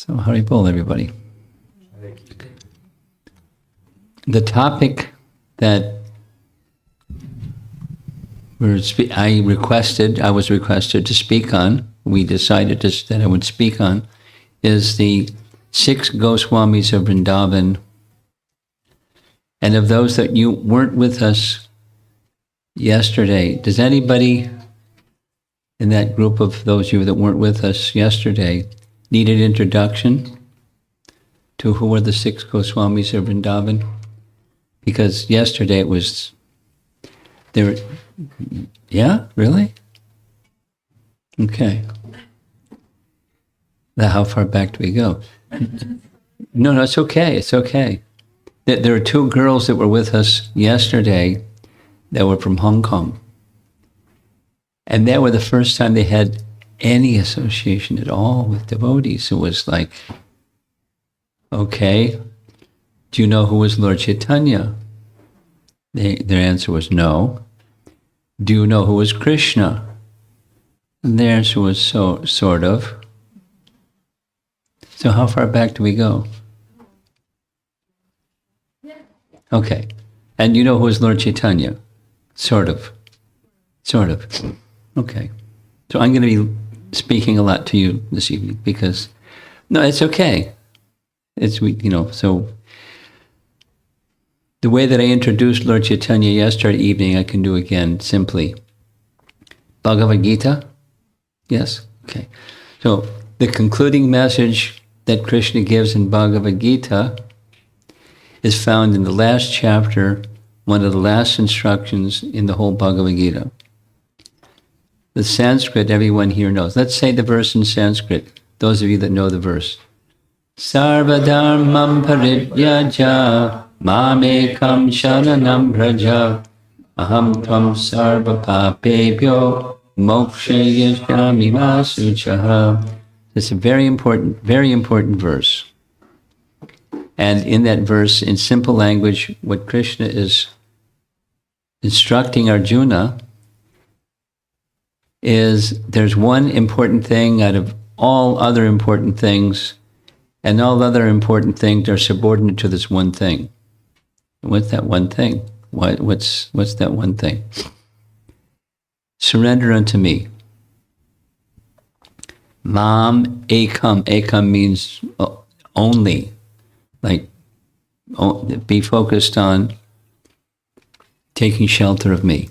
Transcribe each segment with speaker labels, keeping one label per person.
Speaker 1: So Haribol, everybody. The topic that I was requested to speak on, we decided that I would speak on, is the 6 Goswamis of Vrindavan. And of those that you weren't with us yesterday, does anybody in that group of those of you that weren't with us yesterday need an introduction to who are the 6 Goswamis of Vrindavan? Because yesterday it was, there. Yeah, really? Okay. Now, how far back do we go? No, it's okay. It's okay. There are 2 girls that were with us yesterday that were from Hong Kong. And that were the first time they had any association at all with devotees. It was like, okay, do you know who was Lord Chaitanya? Their answer was no. Do you know who was Krishna? And their answer was sort of. So how far back do we go? Okay. And you know who was Lord Chaitanya? Sort of. Okay. So I'm going to be speaking a lot to you this evening because, no, it's okay. So the way that I introduced Lord Chaitanya yesterday evening, I can do again simply. Bhagavad Gita? Yes? Okay. So the concluding message that Krishna gives in Bhagavad Gita is found in the last chapter, one of the last instructions in the whole Bhagavad Gita. The Sanskrit, everyone here knows. Let's say the verse in Sanskrit, those of you that know the verse. Sarvadharmam paridyaja mamekam sharanam braja aham tvam sarva papebhyo mokshayashyami masuchaha. It's a very important verse. And in that verse, in simple language, what Krishna is instructing Arjuna is there's one important thing out of all other important things, and all other important things are subordinate to this one thing. What's that one thing? What's that one thing? Surrender unto me. Mam ekam. Ekam means only. Like, be focused on taking shelter of me.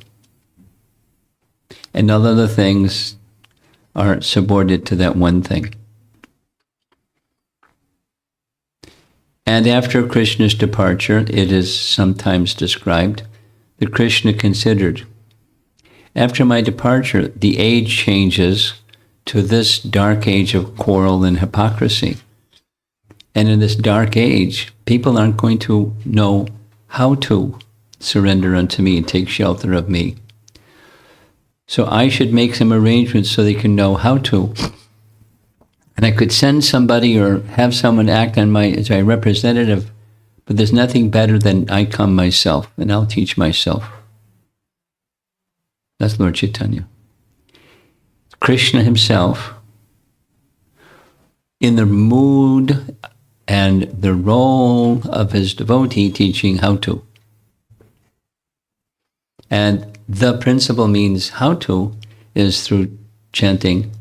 Speaker 1: And all other things are subordinate to that one thing. And after Krishna's departure, it is sometimes described that Krishna considered, after my departure, the age changes to this dark age of quarrel and hypocrisy. And in this dark age, people aren't going to know how to surrender unto me and take shelter of me. So I should make some arrangements so they can know how to. And I could send somebody or have someone act as my representative, but there's nothing better than I come myself, and I'll teach myself. That's Lord Chaitanya. Krishna himself, in the mood and the role of his devotee, teaching how to. And the principle means how to is through chanting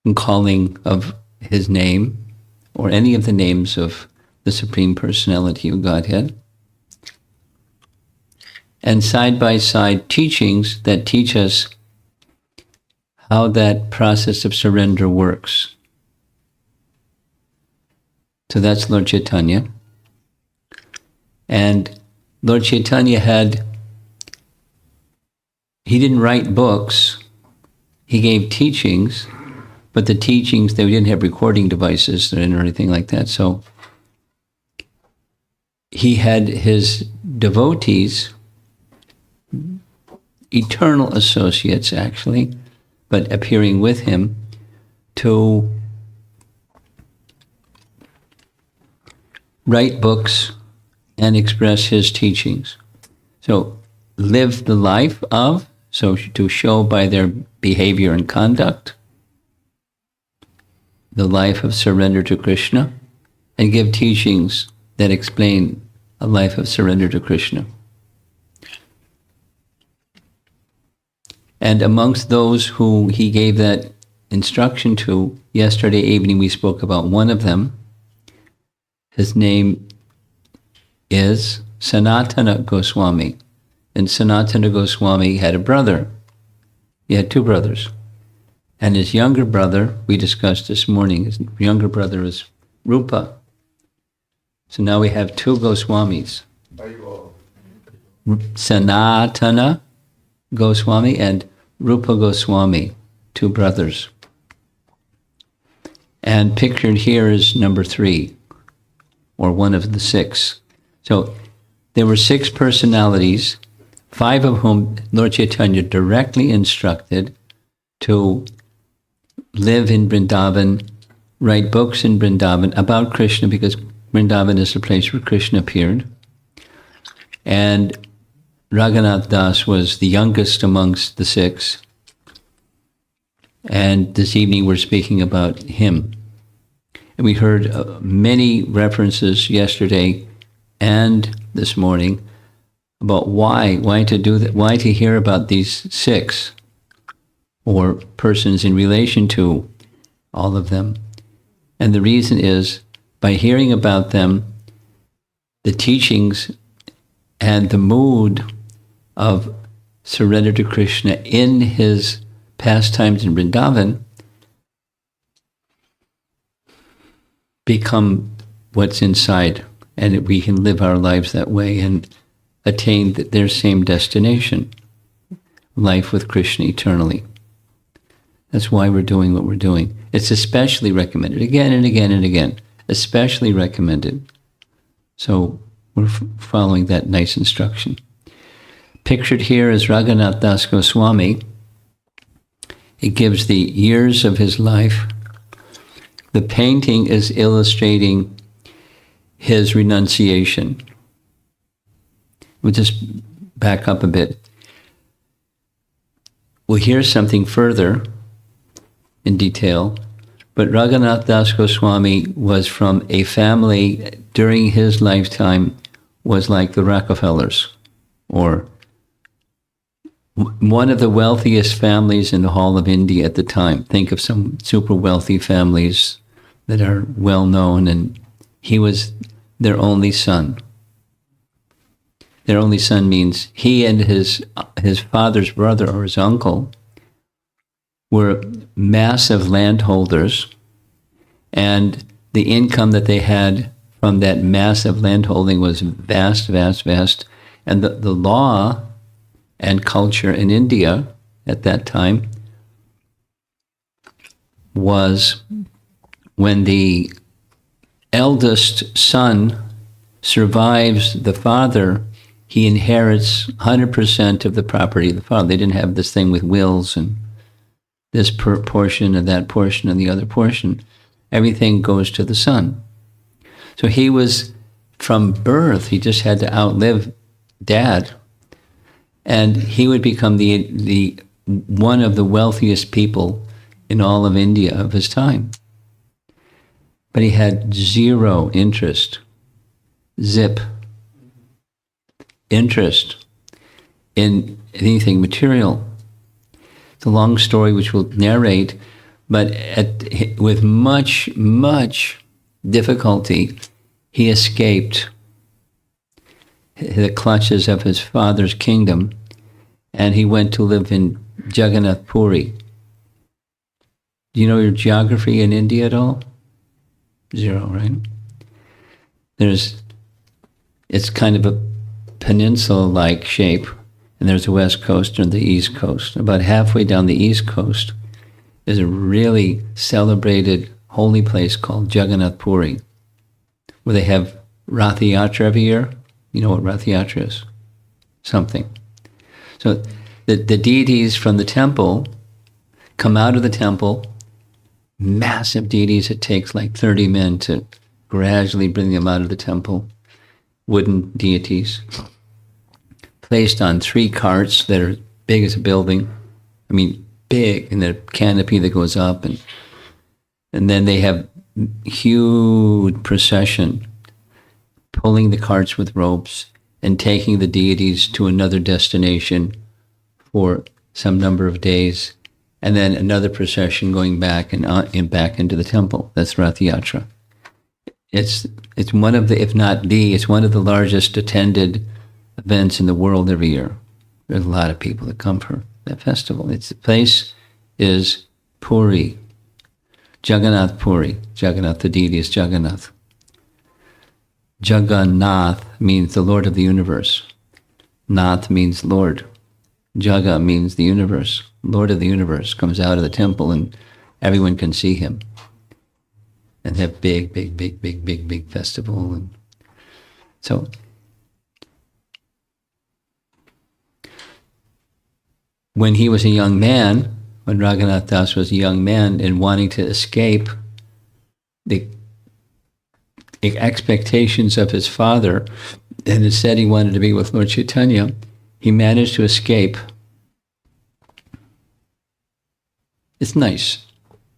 Speaker 1: and calling of his name or any of the names of the Supreme Personality of Godhead. And side by side teachings that teach us how that process of surrender works. So that's Lord Chaitanya. And Lord Chaitanya he didn't write books, he gave teachings, but the teachings, they didn't have recording devices or anything like that. So he had his devotees, eternal associates actually, but appearing with him to write books and express his teachings. So live the life of, so to show by their behavior and conduct, the life of surrender to Krishna and give teachings that explain a life of surrender to Krishna. And amongst those who he gave that instruction to, yesterday evening we spoke about one of them. His name is Sanatana Goswami. And Sanatana Goswami had a brother. He had two brothers. And his younger brother, we discussed this morning, his younger brother is Rupa. So now we have two Goswamis. Sanatana Goswami and Rupa Goswami, two brothers. And pictured here is number 3, or one of the 6. So there were 6 personalities, 5 of whom Lord Chaitanya directly instructed to live in Vrindavan, write books in Vrindavan about Krishna, because Vrindavan is the place where Krishna appeared. And Raghunatha Das was the youngest amongst the 6. And this evening we're speaking about him. And we heard many references yesterday and this morning about why to do that, why to hear about these 6 or persons in relation to all of them. And the reason is, by hearing about them, the teachings and the mood of surrender to Krishna in his pastimes in Vrindavan become what's inside, and we can live our lives that way and attain their same destination, life with Krishna eternally. That's why we're doing what we're doing. It's especially recommended, again and again and again, especially recommended. So we're following that nice instruction. Pictured here is Raghunatha Das Goswami. It gives the years of his life. The painting is illustrating his renunciation. We'll just back up a bit. We'll hear something further in detail, but Raghunatha Das Goswami was from a family during his lifetime was like the Rockefellers, or one of the wealthiest families in the whole of India at the time. Think of some super wealthy families that are well known, and he was their only son. Their only son means he and his father's brother, or his uncle, were massive landholders, and the income that they had from that massive landholding was vast, vast, vast. And the law and culture in India at that time was, when the eldest son survives the father, he inherits 100% of the property of the father. They didn't have this thing with wills and this portion and that portion and the other portion. Everything goes to the son. So he was, from birth, he just had to outlive dad, and he would become the one of the wealthiest people in all of India of his time. But he had zero interest, interest in anything material. It's a long story which we'll narrate, but with much, much difficulty, he escaped the clutches of his father's kingdom, and he went to live in Jagannath Puri. Do you know your geography in India at all? 0, right? It's kind of a peninsula-like shape, and there's the west coast and the east coast. About halfway down the east coast is a really celebrated holy place called Jagannath Puri, where they have Rath Yatra every year. You know what Rath Yatra is? Something. So the deities from the temple come out of the temple, massive deities. It takes like 30 men to gradually bring them out of the temple, wooden deities, placed on 3 carts that are big as a building. I mean, big, and the canopy that goes up, and And then they have huge procession, pulling the carts with ropes and taking the deities to another destination for some number of days, and then another procession going back and back into the temple. That's Rath Yatra. It's one of the, if not the, it's one of the largest attended events in the world every year. There's a lot of people that come for that festival. The place is Puri, Jagannath Puri. Jagannath, the deity, is Jagannath. Jagannath means the Lord of the universe. Nath means Lord. Jaga means the universe. Lord of the universe comes out of the temple and everyone can see him. And have big festival. And so when he was a young man, when Raghunath Das was a young man and wanting to escape the expectations of his father, and instead he wanted to be with Lord Chaitanya, he managed to escape. It's a nice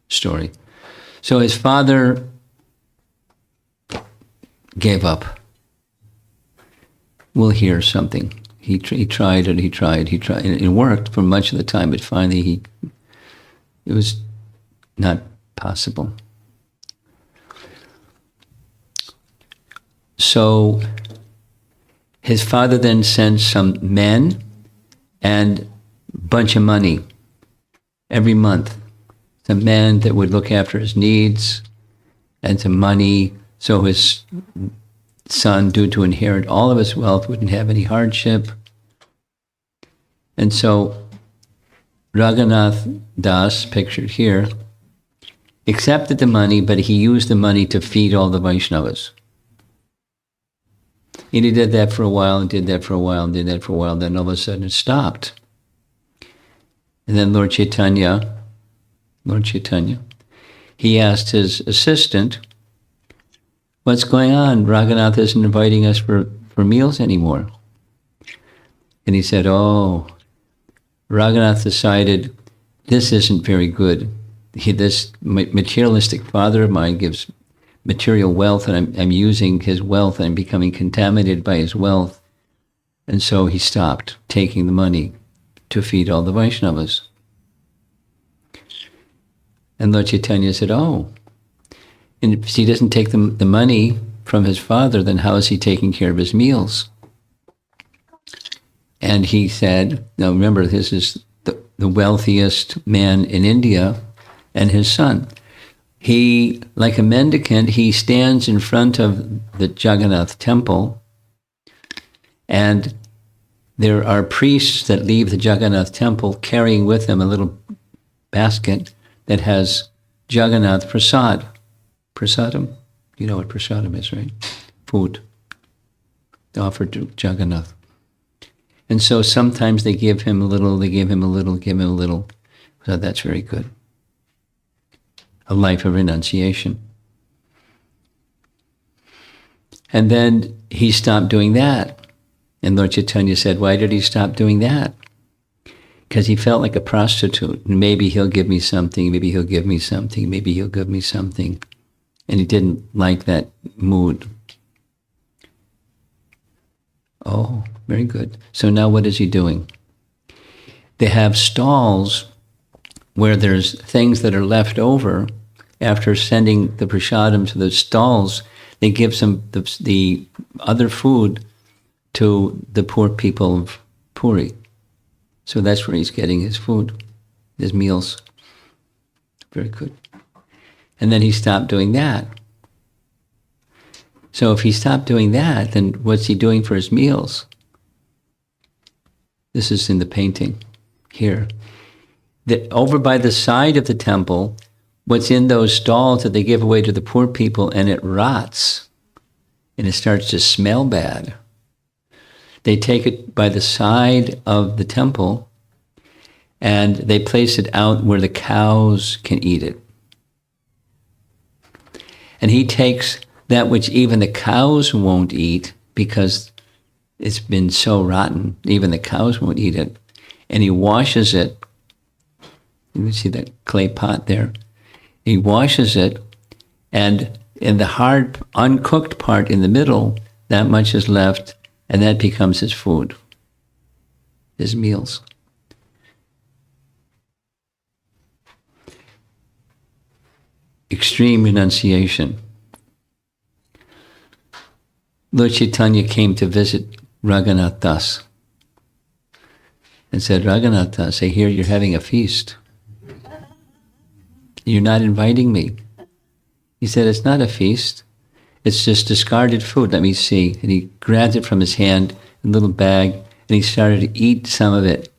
Speaker 1: story. So his father gave up. We'll hear something. He tried, and it worked for much of the time, but finally it was not possible. So his father then sent some men and a bunch of money every month. Some men that would look after his needs, and some money so his son, due to inherit all of his wealth, wouldn't have any hardship. And so Raghunath Das, pictured here, accepted the money, but he used the money to feed all the Vaishnavas. And he did that for a while, and did that for a while, and did that for a while, then all of a sudden it stopped. And then Lord Chaitanya, he asked his assistant, what's going on? Raghunath isn't inviting us for meals anymore. And he said, oh, Raghunath decided this isn't very good. This materialistic father of mine gives material wealth, and I'm using his wealth, and I'm becoming contaminated by his wealth. And so he stopped taking the money to feed all the Vaishnavas. And Lord Chaitanya said, oh, and if he doesn't take the money from his father, then how is he taking care of his meals? And he said, now remember, this is the wealthiest man in India and his son. He, like a mendicant, he stands in front of the Jagannath temple, and there are priests that leave the Jagannath temple carrying with them a little basket that has Jagannath prasad. Prasadam? You know what prasadam is, right? Food offered to Jagannath. And so sometimes they give him a little, they give him a little, give him a little. So that's very good. A life of renunciation. And then he stopped doing that. And Lord Chaitanya said, why did he stop doing that? Because he felt like a prostitute. Maybe he'll give me something, maybe he'll give me something, maybe he'll give me something. And he didn't like that mood. Oh, very good. So now what is he doing? They have stalls where there's things that are left over. After sending the prasadam to the stalls, they give some the other food to the poor people of Puri. So that's where he's getting his food, his meals. Very good. And then he stopped doing that. So if he stopped doing that, then what's he doing for his meals? This is in the painting here. Over by the side of the temple, what's in those stalls that they give away to the poor people, and it rots, and it starts to smell bad. They take it by the side of the temple, and they place it out where the cows can eat it. And he takes that which even the cows won't eat because it's been so rotten, even the cows won't eat it, and he washes it. You can see that clay pot there. He washes it, and in the hard, uncooked part in the middle, that much is left, and that becomes his food, his meals. Extreme renunciation. Lord Chaitanya came to visit Raghunatha Das and said, Raghunatha Das, I hear you're having a feast. You're not inviting me. He said, it's not a feast. It's just discarded food. Let me see. And he grabbed it from his hand, a little bag, and he started to eat some of it.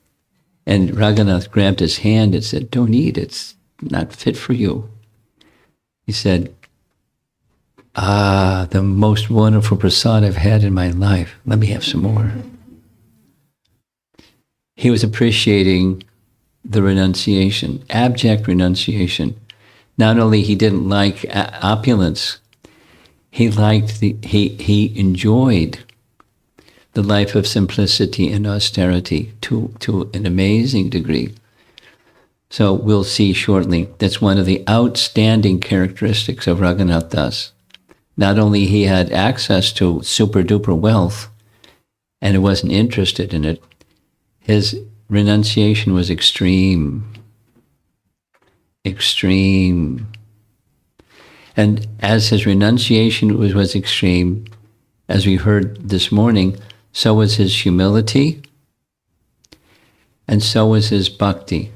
Speaker 1: And Raghunatha grabbed his hand and said, don't eat. It's not fit for you. He said, the most wonderful prasad I've had in my life. Let me have some more. He was appreciating the renunciation, abject renunciation. Not only he didn't like opulence, he enjoyed the life of simplicity and austerity to an amazing degree. So we'll see shortly, that's one of the outstanding characteristics of Raghunatha Das. Not only he had access to super duper wealth, and he wasn't interested in it, his renunciation was extreme. Extreme. And as his renunciation was extreme, as we heard this morning, so was his humility, and so was his bhakti.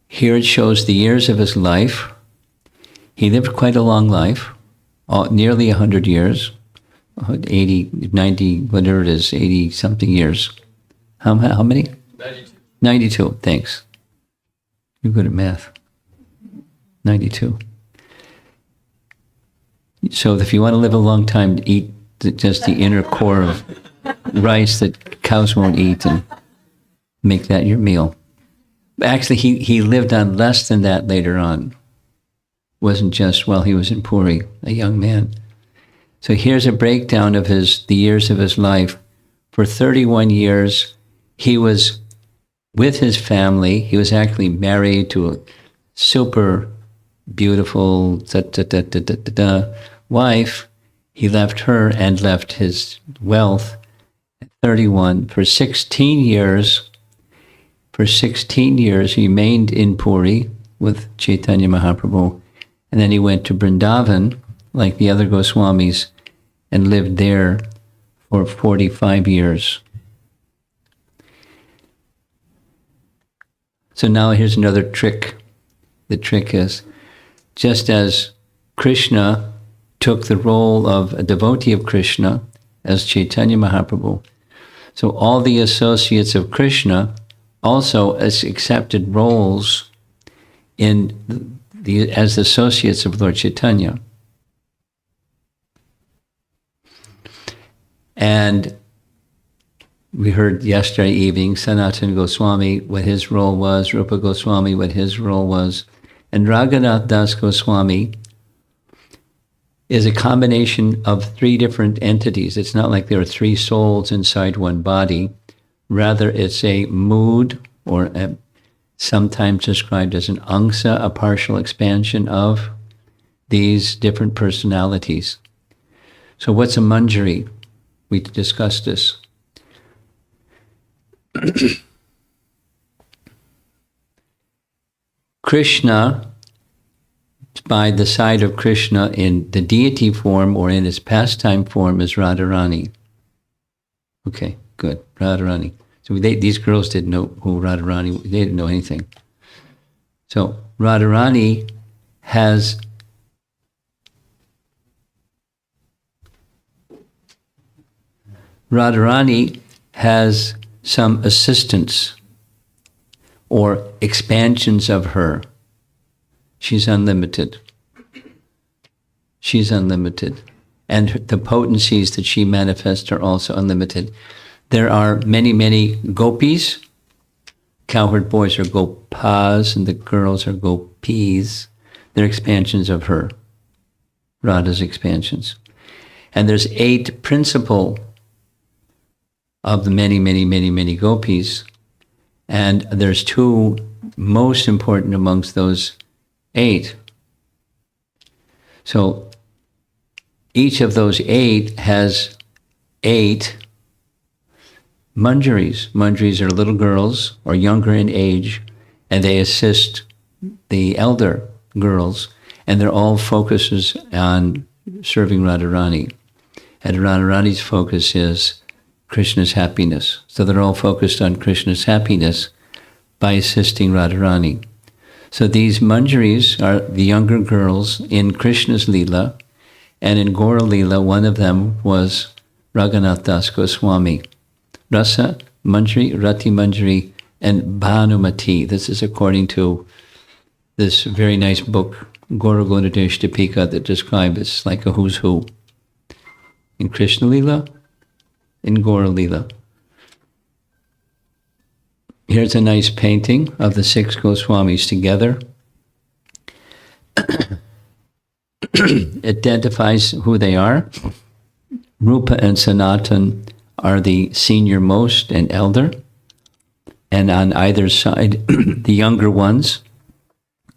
Speaker 1: Here it shows the years of his life. He lived quite a long life, nearly 100 years, 80, 90, whatever it is, 80-something years. How many?
Speaker 2: 92.
Speaker 1: 92, thanks. You're good at math. 92. So if you want to live a long time, eat just the inner core of rice that cows won't eat and make that your meal. Actually, he lived on less than that later on. Wasn't just while he was in Puri, a young man. So here's a breakdown of the years of his life. For 31 years, he was with his family. He was actually married to a super beautiful wife. He left her and left his wealth at 31. For 16 years, he remained in Puri with Chaitanya Mahaprabhu, and then he went to Vrindavan, like the other Goswamis, and lived there for 45 years. So now here's another trick. The trick is, just as Krishna took the role of a devotee of Krishna as Chaitanya Mahaprabhu, so all the associates of Krishna also as accepted roles as associates of Lord Chaitanya. And we heard yesterday evening Sanatana Goswami, what his role was, Rupa Goswami, what his role was, and Raghunatha Das Goswami is a combination of three different entities. It's not like there are three souls inside one body. Rather, it's a mood, or sometimes described as an angsa, a partial expansion of these different personalities. So what's a manjari? We discussed this. Krishna, by the side of Krishna in the deity form or in his pastime form, is Radharani. Okay, good, Radharani. So these girls didn't know who Radharani, they didn't know anything. So Radharani has some assistants or expansions of her. She's unlimited. She's unlimited. And the potencies that she manifests are also unlimited. There are many, many gopis. Cowherd boys are gopas, and the girls are gopis. They're expansions of her, Radha's expansions. And there's 8 principal of the many, many, many, many gopis. And there's two most important amongst those 8. So each of those 8 has 8 manjaris. Manjaris are little girls or younger in age, and they assist the elder girls, and they're all focuses on serving Radharani. And Radharani's focus is Krishna's happiness. So they're all focused on Krishna's happiness by assisting Radharani. So these manjaris are the younger girls in Krishna's Leela, and in Gaura Leela, one of them was Raghunatha Das Goswami. Rasa Manjari, Rati Manjari, and Bhanumati. This is according to this very nice book, Gaura Gunadesh Dipika, that describes it's like a who's who. In Krishna Leela, in Gaura Leela. Here's a nice painting of the 6 Goswamis together. It identifies who they are. Rupa and Sanatan are the senior most and elder. And on either side, the younger ones,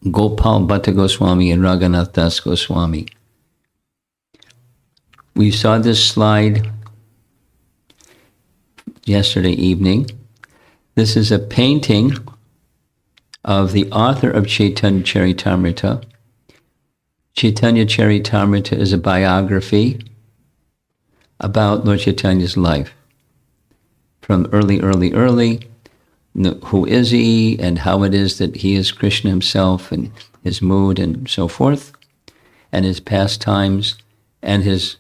Speaker 1: Gopal Bhatta Goswami and Raghunath Das Goswami. We saw this slide yesterday evening. This is a painting of the author of Chaitanya Charitamrita. Chaitanya Charitamrita is a biography about Lord Chaitanya's life. From early, who is he and how it is that he is Krishna himself and his mood and so forth, and his pastimes, and his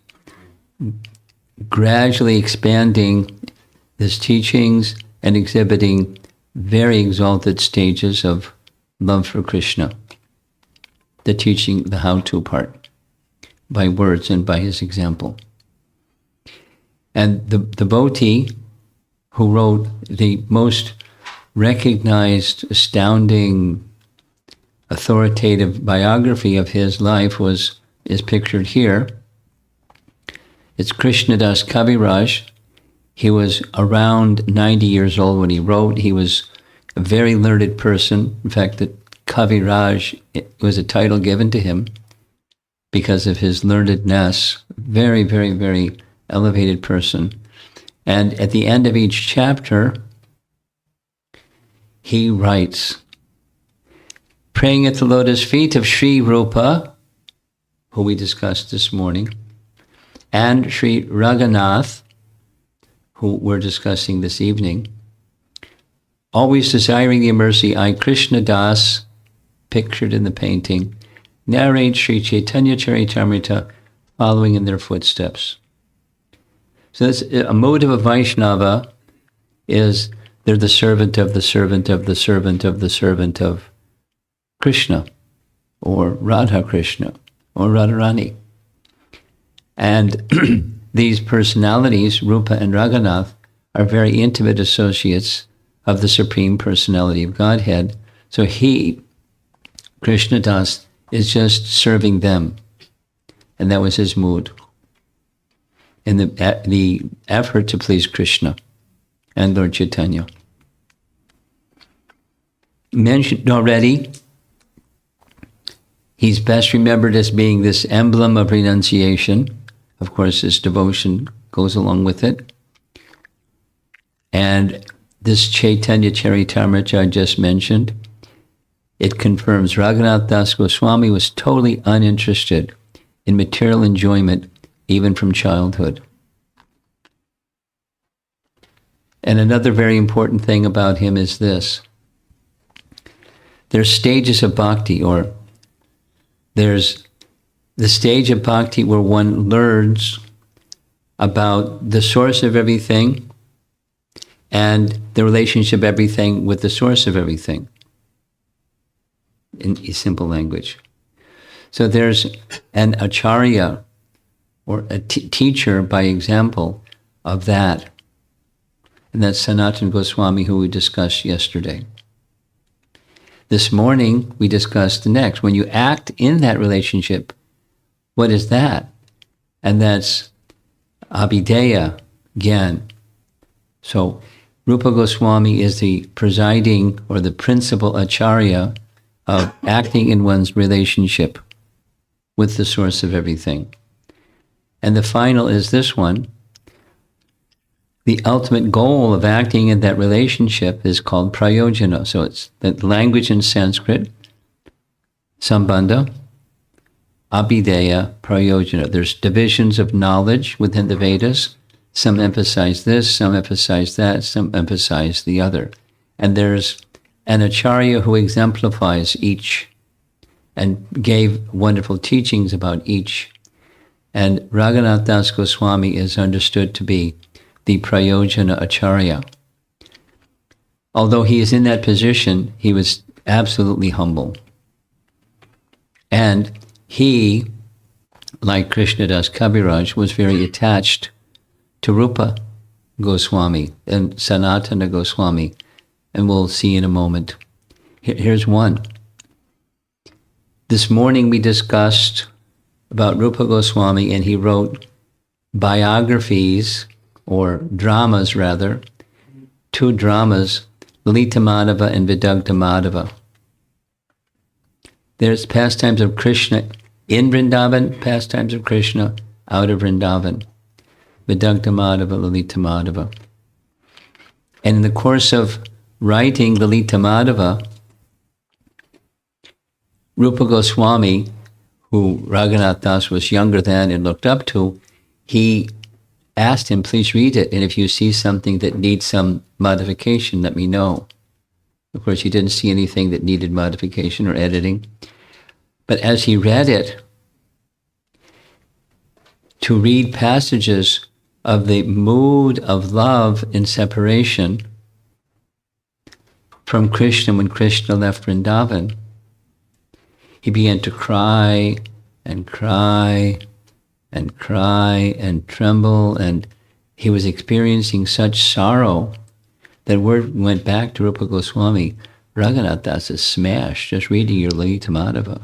Speaker 1: gradually expanding his teachings and exhibiting very exalted stages of love for Krishna. The teaching, the how-to part, by words and by his example. And the devotee who wrote the most recognized, astounding, authoritative biography of his life is pictured here. It's Krishnadas Kaviraj. He was around 90 years old when he wrote. He was a very learned person. In fact, the Kaviraj was a title given to him because of his learnedness. Very, very, very elevated person. And at the end of each chapter, he writes, praying at the lotus feet of Sri Rupa, who we discussed this morning, and Sri Raghunath, who we're discussing this evening, always desiring the mercy, I, Krishna Das, pictured in the painting, narrate Sri Chaitanya Charitamrita, following in their footsteps. So that's a motive of Vaishnava is they're the servant of the servant of the servant of the servant of Krishna, or Radha-Krishna, or Radharani. And these personalities, Rupa and Raghunath, are very intimate associates of the Supreme Personality of Godhead. So he, Krishna Das, is just serving them. And that was his mood. In the effort to please Krishna and Lord Chaitanya. Mentioned already, he's best remembered as being this emblem of renunciation. Of course, his devotion goes along with it. And this Chaitanya Charitamrita I just mentioned, it confirms Raghunath Das Goswami was totally uninterested in material enjoyment, even from childhood. And another very important thing about him is this. There's stages of bhakti, or there's the stage of bhakti where one learns about the source of everything and the relationship of everything with the source of everything, in simple language. So there's an acharya, or a teacher by example of that. And that's Sanatana Goswami, who we discussed yesterday. This morning, we discussed the next. When you act in that relationship, what is that? And that's Abhideya, Gyan. So Rupa Goswami is the presiding or the principal acharya of acting in one's relationship with the source of everything. And the final is this one. The ultimate goal of acting in that relationship is called prayojana. So it's the language in Sanskrit, sambandha, abhideya, prayojana. There's divisions of knowledge within the Vedas. Some emphasize this, some emphasize that, some emphasize the other. And there's an acharya who exemplifies each and gave wonderful teachings about each. And Raghunath Das Goswami is understood to be the prayojana acharya. Although he is in that position, he was absolutely humble. And he, like Krishnadas Kaviraj, was very attached to Rupa Goswami and Sanatana Goswami. And we'll see in a moment. Here's one. This morning we discussed about Rupa Goswami, and he wrote biographies, or dramas rather, 2 dramas, Lalita Madhava and Vidagdha Madhava. There's pastimes of Krishna in Vrindavan, pastimes of Krishna out of Vrindavan. Vidagdha Madhava, Lalita Madhava. And in the course of writing Lalita Madhava, Rupa Goswami, who Raghunath Das was younger than and looked up to, he asked him, please read it, and if you see something that needs some modification, let me know. Of course, he didn't see anything that needed modification or editing. But as he read it, to read passages of the mood of love in separation from Krishna when Krishna left Vrindavan, he began to cry and cry and cry and tremble, and he was experiencing such sorrow that word went back to Rupa Goswami, Raghunath Das is smashed just reading your Lalita Madhava,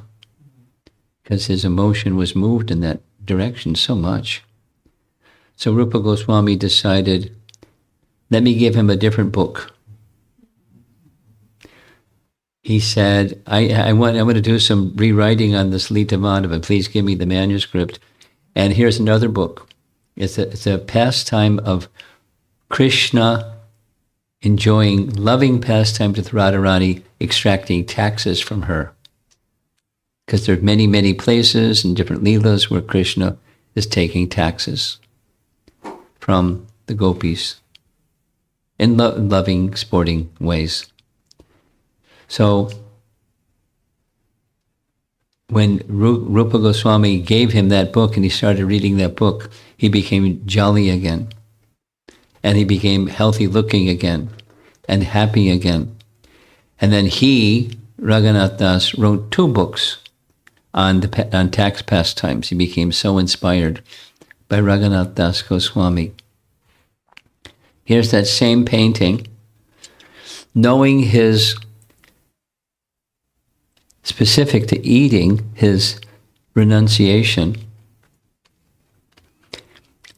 Speaker 1: because his emotion was moved in that direction so much. So Rupa Goswami decided, let me give him a different book. He said, I want to do some rewriting on this Lalita Madhava. Please give me the manuscript. And here's another book. It's a pastime of Krishna enjoying loving pastimes with Radharani, extracting taxes from her. Because there are many, many places and different leelas where Krishna is taking taxes from the gopis in loving, sporting ways. So when Rupa Goswami gave him that book and he started reading that book, he became jolly again. And he became healthy looking again and happy again. And then he, Raghunath Das, wrote 2 books on tax pastimes. He became so inspired by Raghunath Das Goswami. Here's that same painting. Knowing his specific to eating, his renunciation,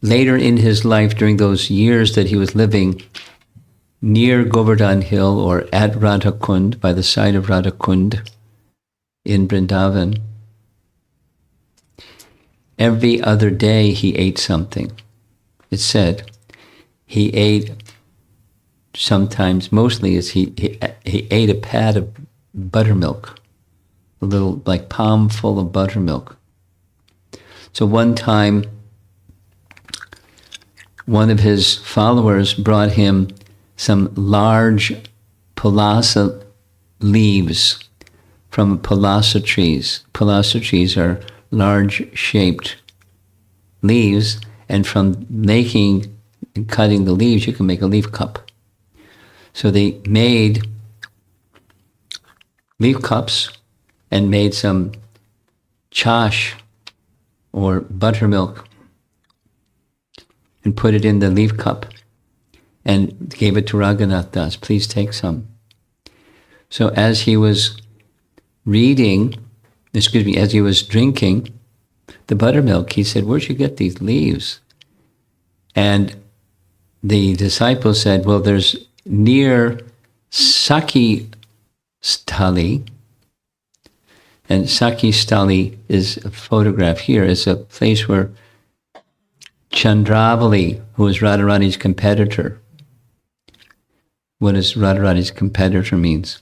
Speaker 1: later in his life, during those years that he was living near Govardhan Hill or at Radha-Kund, by the side of Radha-Kund in Vrindavan, every other day he ate something. It said he ate sometimes, mostly is he ate a pat of buttermilk, a little like palm full of buttermilk. So one time, one of his followers brought him some large palasa leaves from palasa trees. Palasa trees are large-shaped leaves, and from making and cutting the leaves, you can make a leaf cup. So they made leaf cups and made some chash or buttermilk and put it in the leaf cup and gave it to Raghunath Das. Please take some. So as he was as he was drinking the buttermilk, he said, where'd you get these leaves? And the disciple said, well, there's near Sakhi Stali, and Sakhi Stali is a photograph here, is a place where Chandravali, who is Radharani's competitor. What does Radharani's competitor means?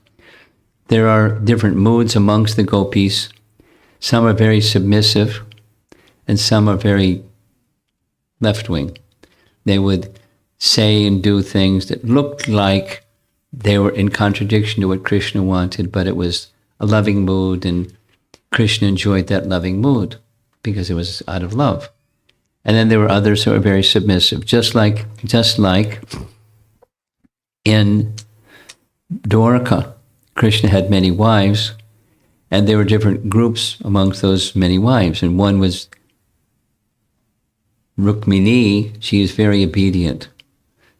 Speaker 1: There are different moods amongst the gopis. Some are very submissive, and some are very left-wing. They would say and do things that looked like they were in contradiction to what Krishna wanted, but it was a loving mood, and Krishna enjoyed that loving mood because it was out of love. And then there were others who were very submissive, just like in Dwarka, Krishna had many wives, and there were different groups amongst those many wives. And one was Rukmini. She is very obedient,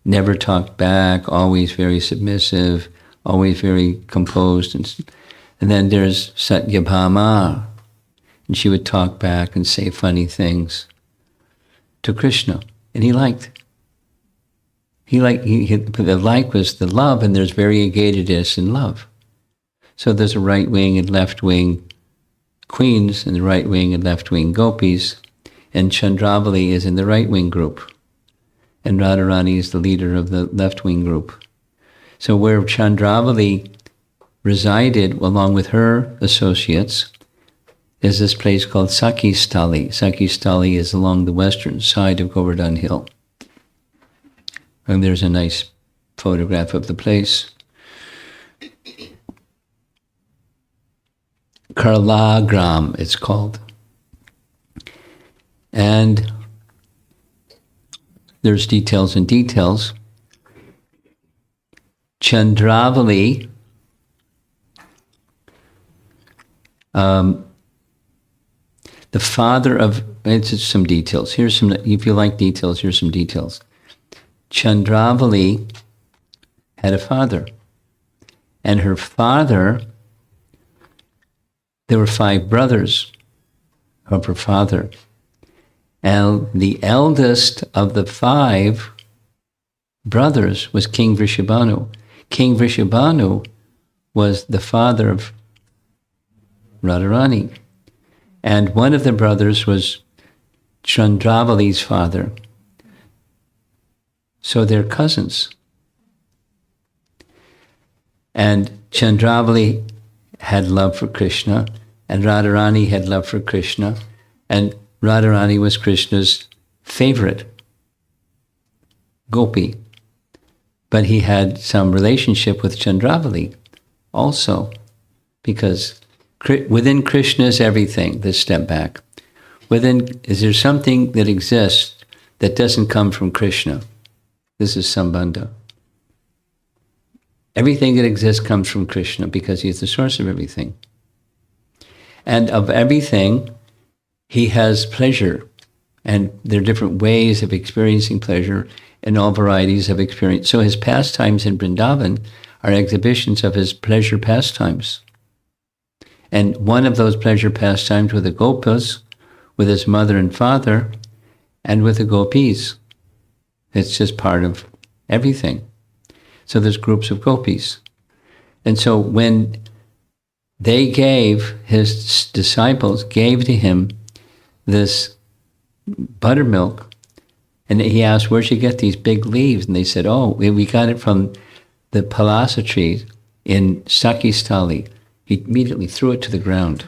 Speaker 1: never talked back, always very submissive, always very composed. And then there's Satyabhama, and she would talk back and say funny things to Krishna, and he liked. The like was the love, and there's variegatedness in love. So there's a right wing and left wing queens, and the right wing and left wing gopis, and Chandravali is in the right wing group, and Radharani is the leader of the left wing group. So where Chandravali resided, along with her associates, is this place called Sakhi Stali. Sakhi Stali is along the western side of Govardhan Hill. And there's a nice photograph of the place. Karlagram, it's called. And there's details and details. Chandravali, the father of, it's some details. Here's some, if you like details, here's some details. Chandravali had a father, and her father, there were 5 brothers of her father, and the eldest of the 5 brothers was King Vrishabhanu. King Vrishabhanu was the father of Radharani, and one of the brothers was Chandravali's father. So they're cousins. And Chandravali had love for Krishna, and Radharani had love for Krishna, and Radharani was Krishna's favorite gopi. But he had some relationship with Chandravali also, because within Krishna is everything. Let's step back. Is there something that exists that doesn't come from Krishna? This is Sambandha. Everything that exists comes from Krishna because he is the source of everything. And of everything, he has pleasure. And there are different ways of experiencing pleasure and all varieties of experience. So his pastimes in Vrindavan are exhibitions of his pleasure pastimes. And one of those pleasure pastimes with the gopas, with his mother and father, and with the gopis. It's just part of everything. So there's groups of gopis. And so when they his disciples gave to him this buttermilk, and he asked, where'd you get these big leaves? And they said, oh, we got it from the palasa tree in Sakhi Stali. He immediately threw it to the ground.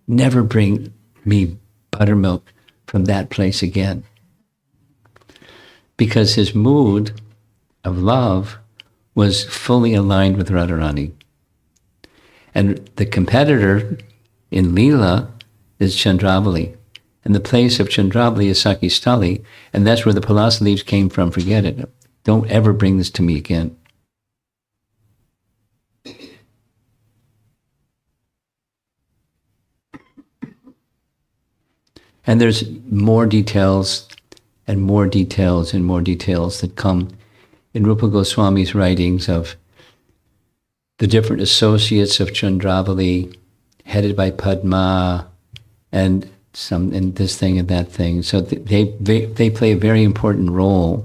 Speaker 1: Never bring me buttermilk from that place again. Because his mood of love was fully aligned with Radharani. And the competitor in Leela is Chandravali. And the place of Chandravali is Sakhi Stali, and that's where the palasa leaves came from. Forget it. Don't ever bring this to me again. And there's more details and more details and more details that come in Rupa Goswami's writings of the different associates of Chandravali, headed by Padma, and this thing and that thing. So they play a very important role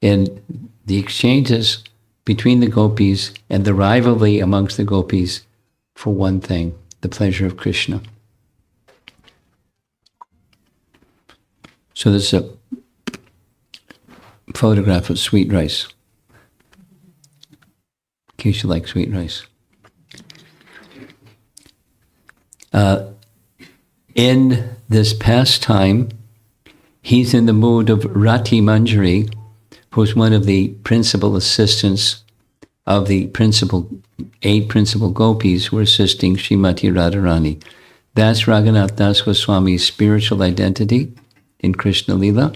Speaker 1: in the exchanges between the gopis and the rivalry amongst the gopis for one thing, the pleasure of Krishna. So this is a photograph of sweet rice, in case you like sweet rice. In this pastime, he's in the mood of Rati Manjari, who's one of the principal assistants of the eight principal gopis who are assisting Srimati Radharani. That's Raghunath Das Goswami's spiritual identity in Krishna Lila.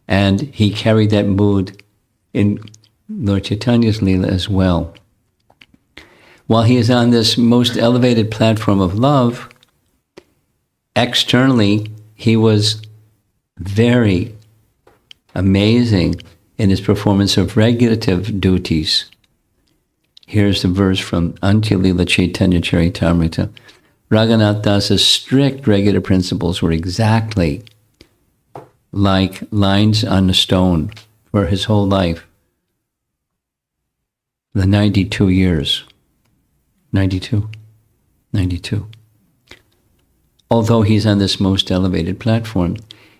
Speaker 1: And he carried that mood in Lord Chaitanya's Lila as well. While he is on this most elevated platform of love, externally, he was very amazing in his performance of regulative duties. Here's the verse from Antya Lila Chaitanya Charitamrita. Raghunath Das's strict regulative principles were exactly like lines on a stone for his whole life. The 92 years. 92. Although he's on this most elevated platform,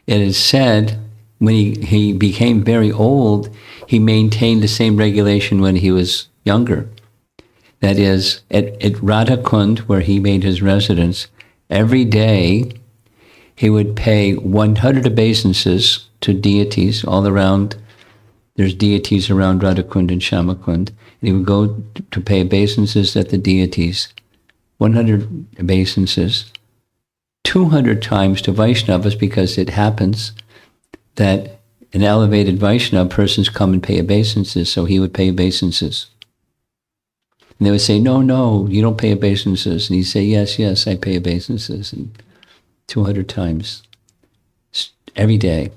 Speaker 1: it is said when he became very old, he maintained the same regulation when he was younger. That is, at Radhakund, where he made his residence, every day he would pay 100 obeisances to deities all around. There's deities around Radhakund and Shamakund. And he would go to pay obeisances at the deities, 100 obeisances, 200 times to Vaishnavas, because it happens that an elevated Vaishnava persons come and pay obeisances, so he would pay obeisances. And they would say, no, you don't pay obeisances. And he'd say, yes, I pay obeisances. And 200 times every day.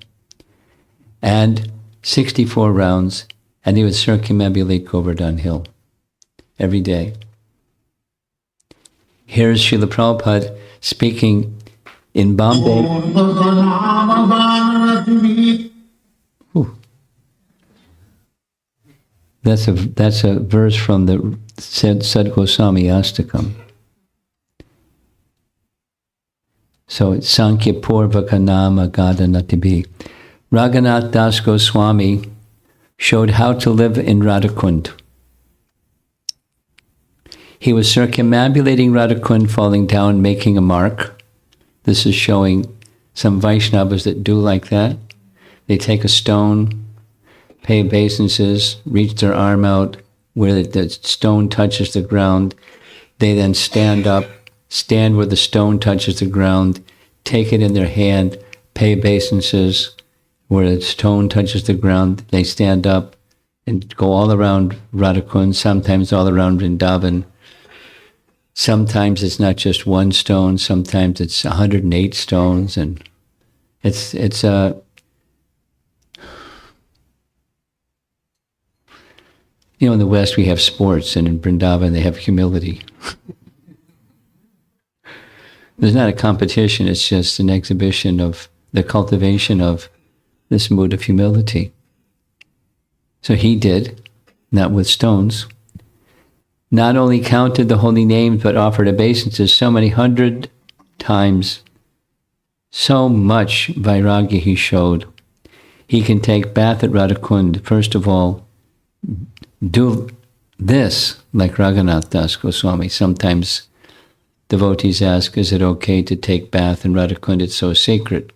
Speaker 1: And 64 rounds, and he would circumambulate Govardhan Hill every day. Here's Srila Prabhupada speaking in Bombay. Ooh. That's a verse from the Sad Goswami Astakam. So it's Sankhya Purvaka Nama Gadanatibi. Raghunath Das Goswami showed how to live in Radhakund. He was circumambulating Radhakund, falling down, making a mark. This is showing some Vaishnavas that do like that. They take a stone, pay obeisances, reach their arm out where the stone touches the ground. They then stand up, stand where the stone touches the ground, take it in their hand, pay obeisances where the stone touches the ground. They stand up and go all around Radhakund, sometimes all around Vrindavan. Sometimes it's not just one stone, sometimes it's 108 stones, and it's in the West we have sports, and in Vrindavan they have humility. There's not a competition, it's just an exhibition of the cultivation of this mood of humility. So he did, not with stones, not only counted the holy names, but offered obeisances so many 100 times. So much vairagya he showed. He can take bath at Radhakund. First of all, do this like Raghunath Das Goswami. Sometimes devotees ask, is it okay to take bath in Radhakund? It's so sacred.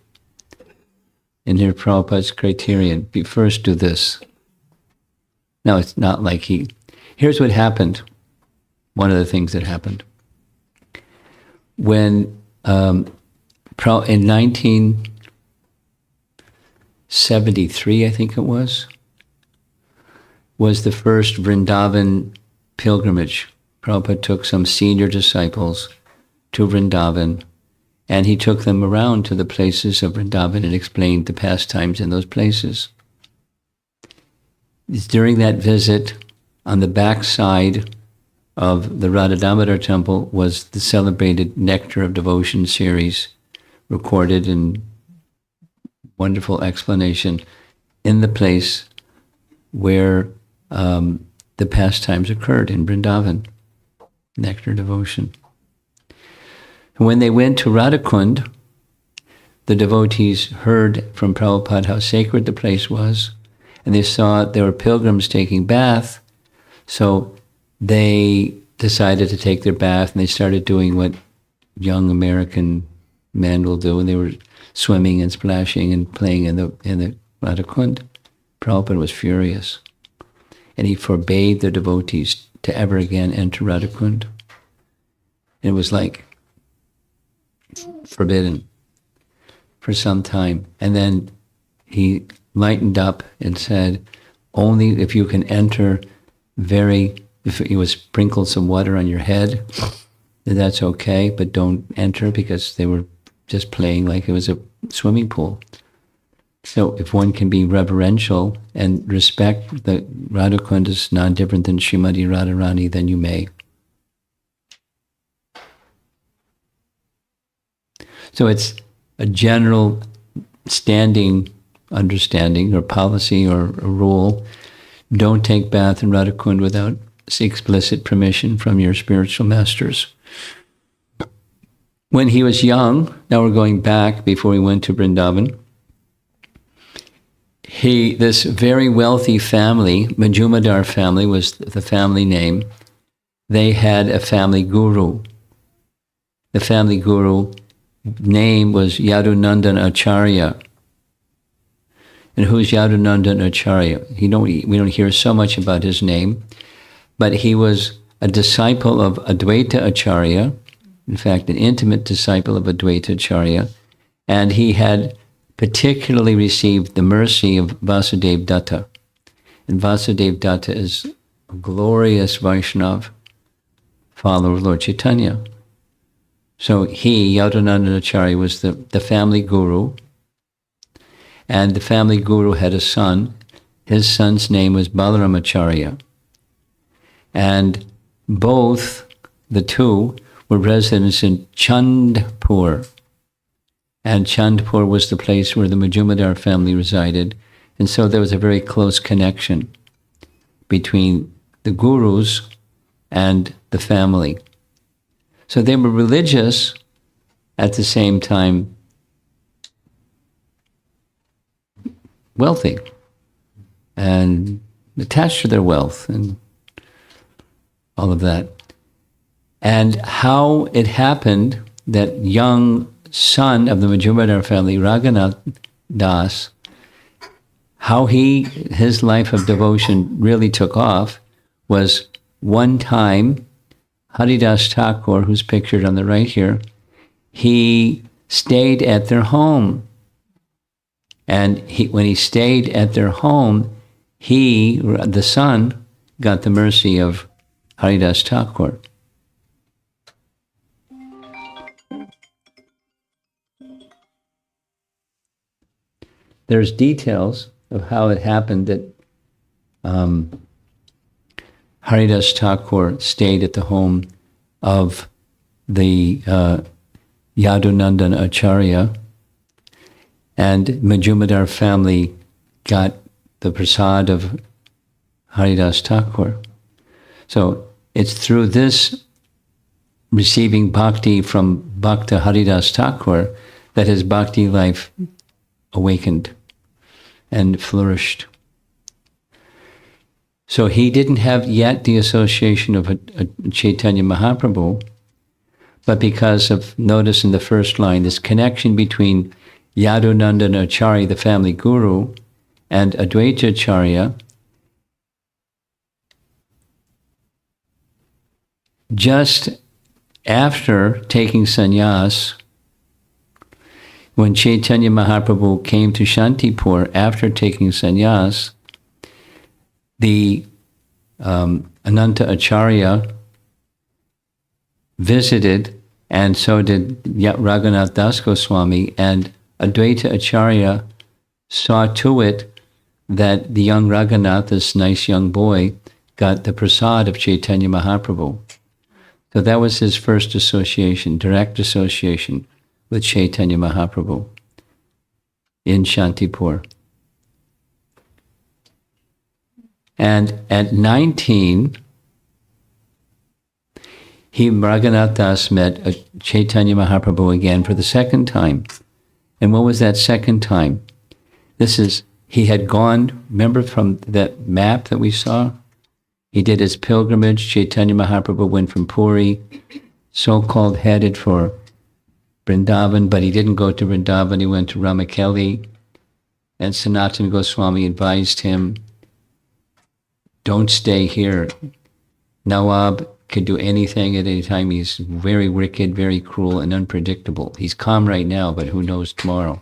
Speaker 1: And here Prabhupada's criterion, first do this. Now it's not like here's what happened. One of the things that happened. When in 1973, I think it was the first Vrindavan pilgrimage. Prabhupada took some senior disciples to Vrindavan, and he took them around to the places of Vrindavan and explained the pastimes in those places. During that visit, on the backside of the Radha Damodar temple was the celebrated Nectar of Devotion series, recorded in wonderful explanation in the place where the pastimes occurred in Vrindavan, nectar devotion. When they went to Radhakund, the devotees heard from Prabhupada how sacred the place was, and they saw there were pilgrims taking bath, so they decided to take their bath, and they started doing what young American men will do, and they were swimming and splashing and playing in the Radhakund. Prabhupada was furious, and he forbade the devotees to ever again enter Radhakund. It was like forbidden for some time. And then he lightened up and said, only if you can enter if you would sprinkle some water on your head, then that's okay, but don't enter, because they were just playing like it was a swimming pool. So if one can be reverential and respect that Radhakund is non-different than Srimati Radharani, then you may. So it's a general standing understanding or policy or a rule. Don't take bath in Radhakund without explicit permission from your spiritual masters. When he was young, now we're going back before he went to Vrindavan, this very wealthy family, Majumdar family was the family name, they had a family guru. The family guru name was Yadunandan Acharya. And who's Yadunandan Acharya? We don't hear so much about his name, but he was a disciple of Advaita Acharya, in fact, an intimate disciple of Advaita Acharya, and he had particularly received the mercy of Vasudev Datta. And Vasudev Datta is a glorious Vaishnav, follower of Lord Chaitanya. So he, Yadunandan Acharya, was the family guru, and the family guru had a son. His son's name was Balaram Acharya. And both, the two, were residents in Chandpur. And Chandpur was the place where the Majumdar family resided. And so there was a very close connection between the gurus and the family. So they were religious at the same time wealthy and attached to their wealth and all of that. And how it happened that young son of the Majumdar family, Raghunatha Das, how his life of devotion really took off was one time Haridas Thakur, who's pictured on the right here, he stayed at their home. And when he stayed at their home, the son, got the mercy of Haridas Thakur. There's details of how it happened that Haridas Thakur stayed at the home of the Yadunandan Acharya, and Majumdar family got the prasad of Haridas Thakur. So it's through this receiving bhakti from Bhakta Haridas Thakur that his bhakti life awakened and flourished. So he didn't have yet the association of a Chaitanya Mahaprabhu, but because of, notice in the first line, this connection between Yadunandan Acharya, the family guru, and Advaita Acharya, just after taking sannyas, when Chaitanya Mahaprabhu came to Shantipur after taking sannyas, the Ananta Acharya visited, and so did Raghunath Das Goswami, and Advaita Acharya saw to it that the young Raghunath, this nice young boy, got the prasad of Chaitanya Mahaprabhu. So that was his first association, direct association with Chaitanya Mahaprabhu in Shantipur. And at 19, Raghunatha Das met Chaitanya Mahaprabhu again for the second time. And what was that second time? He had gone, remember from that map that we saw? He did his pilgrimage. Chaitanya Mahaprabhu went from Puri, so-called headed for Vrindavan, but he didn't go to Vrindavan. He went to Ramakeli. And Sanatana Goswami advised him, don't stay here. Nawab can do anything at any time. He's very wicked, very cruel, and unpredictable. He's calm right now, but who knows tomorrow?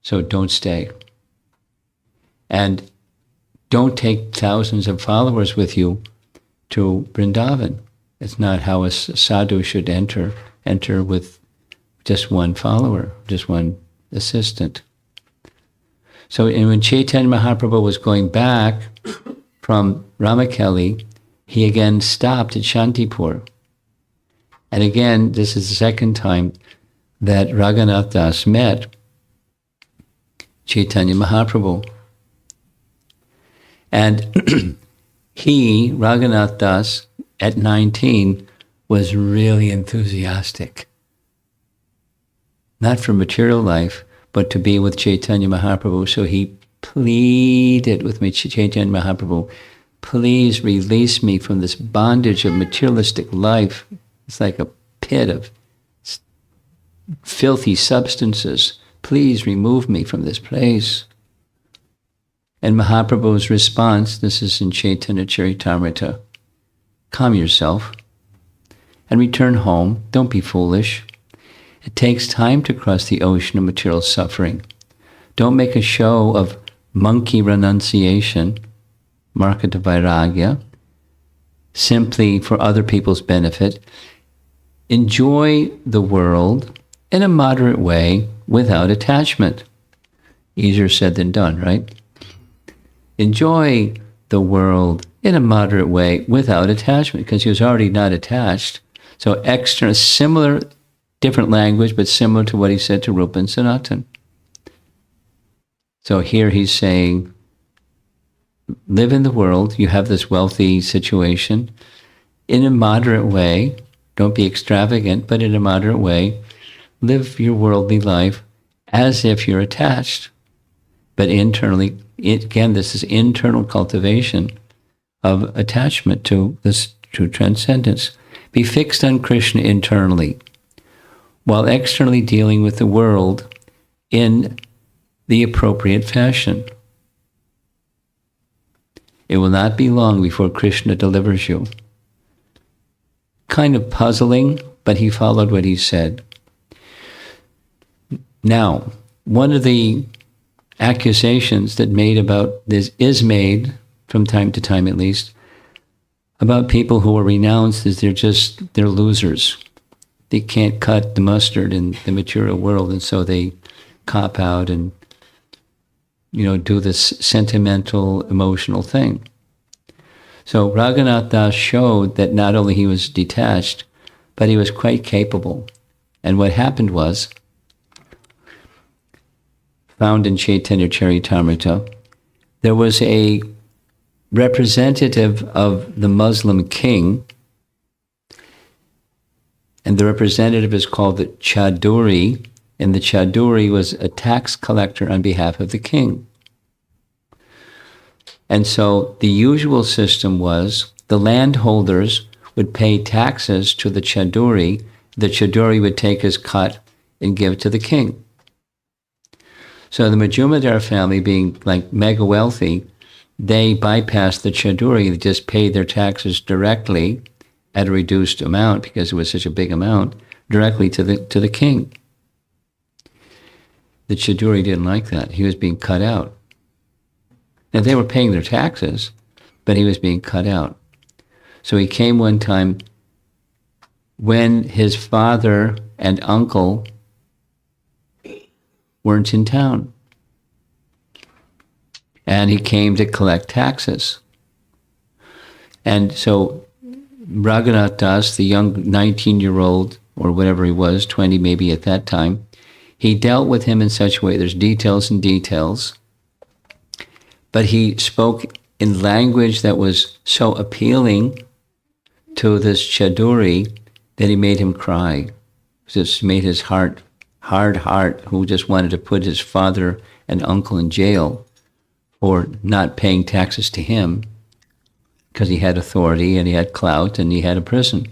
Speaker 1: So don't stay. And don't take thousands of followers with you to Vrindavan. It's not how a sadhu should enter with just one follower, just one assistant. So when Chaitanya Mahaprabhu was going back from Ramakeli, he again stopped at Shantipur. And again, this is the second time that Raghunatha Das met Chaitanya Mahaprabhu. And Raghunatha Das, at 19, was really enthusiastic. Not for material life, but to be with Chaitanya Mahaprabhu. So he pleaded with me, Chaitanya Mahaprabhu, please release me from this bondage of materialistic life. It's like a pit of filthy substances. Please remove me from this place. And Mahaprabhu's response, this is in Chaitanya Charitamrita, calm yourself and return home. Don't be foolish. It takes time to cross the ocean of material suffering. Don't make a show of monkey renunciation, marketa vairagya, simply for other people's benefit. Enjoy the world in a moderate way without attachment. Easier said than done, right? Enjoy the world in a moderate way without attachment, because he was already not attached. So extra, similar, different language, but similar to what he said to Rupa and Sanatan. So here he's saying, live in the world, you have this wealthy situation, in a moderate way, don't be extravagant, but in a moderate way, live your worldly life as if you're attached. But internally, again, this is internal cultivation of attachment to this true transcendence. Be fixed on Krishna internally, while externally dealing with the world in the appropriate fashion. It will not be long before Krishna delivers you. Kind of puzzling, but he followed what he said. Now, one of the accusations that is made from time to time at least, about people who are renounced is they're losers. They can't cut the mustard in the material world, and so they cop out and do this sentimental, emotional thing. So Raghunatha Das showed that not only he was detached, but he was quite capable. And what happened was, found in Chaitanya Charitamrita, there was a representative of the Muslim king, and the representative is called the Chaduri, and the Chaduri was a tax collector on behalf of the king. And so the usual system was the landholders would pay taxes to the Chaduri would take his cut and give it to the king. So the Majumdar family, being like mega wealthy, they bypassed the Chaduri. They just paid their taxes directly at a reduced amount, because it was such a big amount, directly to the king. The Chaduri didn't like that. He was being cut out. Now, they were paying their taxes, but he was being cut out. So he came one time when his father and uncle weren't in town. And he came to collect taxes. And so Raghunatha Das, the young 19-year-old, or whatever he was, 20 maybe at that time, he dealt with him in such a way, there's details and details, but he spoke in language that was so appealing to this Chaduri that he made him cry. Just made his hard heart, who just wanted to put his father and uncle in jail for not paying taxes to him, because he had authority and he had clout and he had a prison.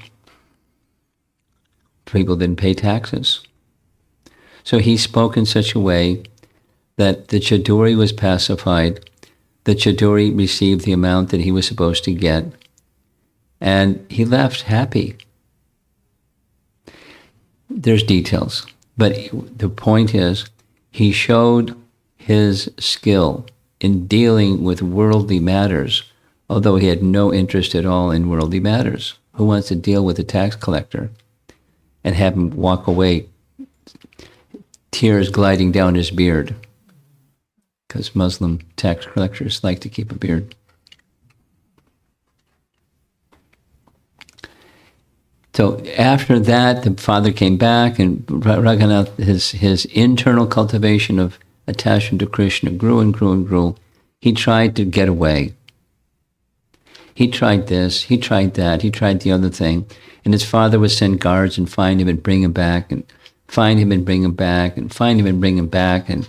Speaker 1: People didn't pay taxes. So he spoke in such a way that the Chaduri was pacified. The Chaduri received the amount that he was supposed to get, and he left happy. There's details, but the point is, he showed his skill in dealing with worldly matters, although he had no interest at all in worldly matters. Who wants to deal with a tax collector and have him walk away, tears gliding down his beard? Because Muslim tax collectors like to keep a beard. So after that, the father came back, and Raghunatha, his internal cultivation of attachment to Krishna grew and grew and grew. He tried to get away. He tried this, he tried that, he tried the other thing. And his father would send guards and find him and bring him back, and find him and bring him back, and find him and bring him back. And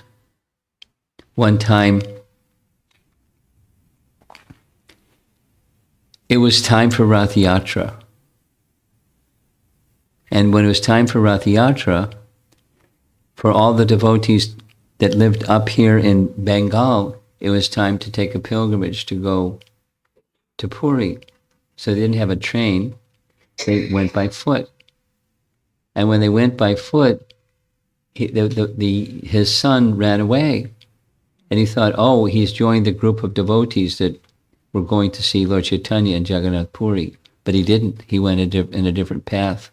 Speaker 1: one time, it was time for Rath Yatra. And when it was time for Rath Yatra, for all the devotees that lived up here in Bengal, it was time to take a pilgrimage to go to Puri. So they didn't have a train, they went by foot. And when they went by foot, his son ran away. And he thought, oh, he's joined the group of devotees that were going to see Lord Chaitanya and Jagannath Puri. But he didn't. He went in a different path.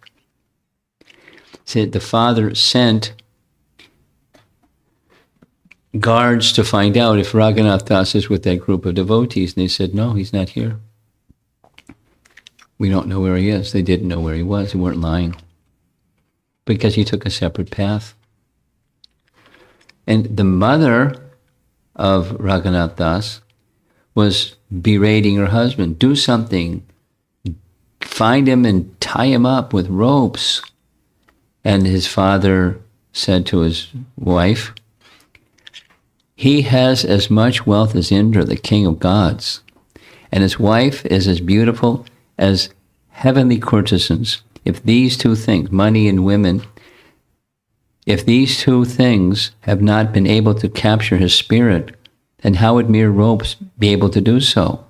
Speaker 1: So the father sent guards to find out if Raghunath Das is with that group of devotees. And they said, no, he's not here. We don't know where he is. They didn't know where he was. They weren't lying. Because he took a separate path. And the mother of Raghunath Das was berating her husband. Do something. Find him and tie him up with ropes. And his father said to his wife, he has as much wealth as Indra, the king of gods. And his wife is as beautiful as heavenly courtesans. If these two things, money and women, if these two things have not been able to capture his spirit, then how would mere ropes be able to do so?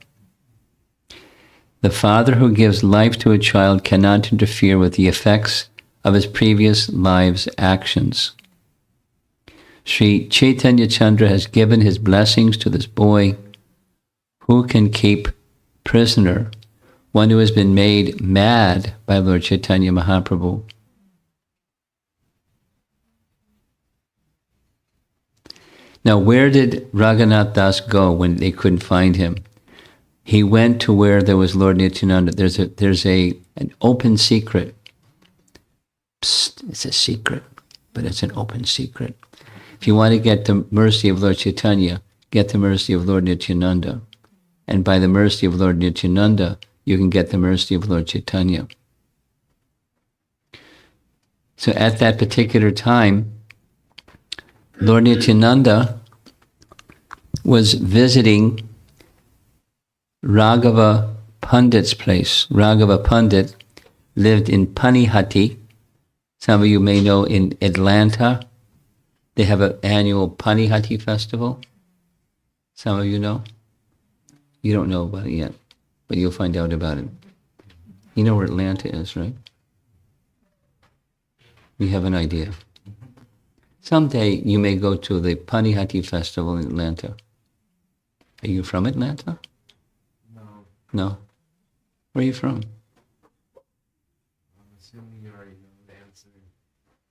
Speaker 1: The father who gives life to a child cannot interfere with the effects of his previous life's actions. Sri Chaitanya Chandra has given his blessings to this boy who can keep prisoner one who has been made mad by Lord Chaitanya Mahaprabhu. Now, where did Raghunath Das go when they couldn't find him? He went to where there was Lord Nityananda. There's an open secret. Psst, it's a secret, but it's an open secret. If you want to get the mercy of Lord Chaitanya, get the mercy of Lord Nityananda. And by the mercy of Lord Nityananda, you can get the mercy of Lord Chaitanya. So at that particular time, Lord Nityananda was visiting Raghava Pandit's place. Raghava Pandit lived in Panihati. Some of you may know in Atlanta, they have an annual Panihati festival. Some of you know. You don't know about it yet, but you'll find out about it. You know where Atlanta is, right? You have an idea. Someday you may go to the Panihati festival in Atlanta. Are you from Atlanta?
Speaker 2: No.
Speaker 1: No? Where are you from?
Speaker 2: I'm assuming you already know the answer.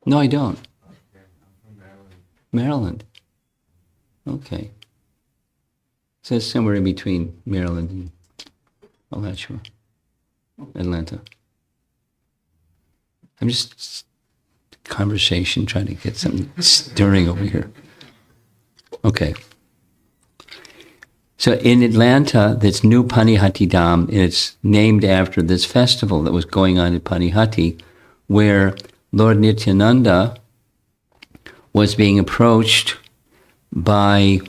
Speaker 1: No, I don't.
Speaker 2: Okay, I'm from Maryland.
Speaker 1: Maryland. Okay. So it's somewhere in between Maryland and Alachua, Atlanta. I'm just conversation, trying to get something stirring over here. Okay. So in Atlanta, this new Panihati Dham, it's named after this festival that was going on at Panihati, where Lord Nityananda was being approached by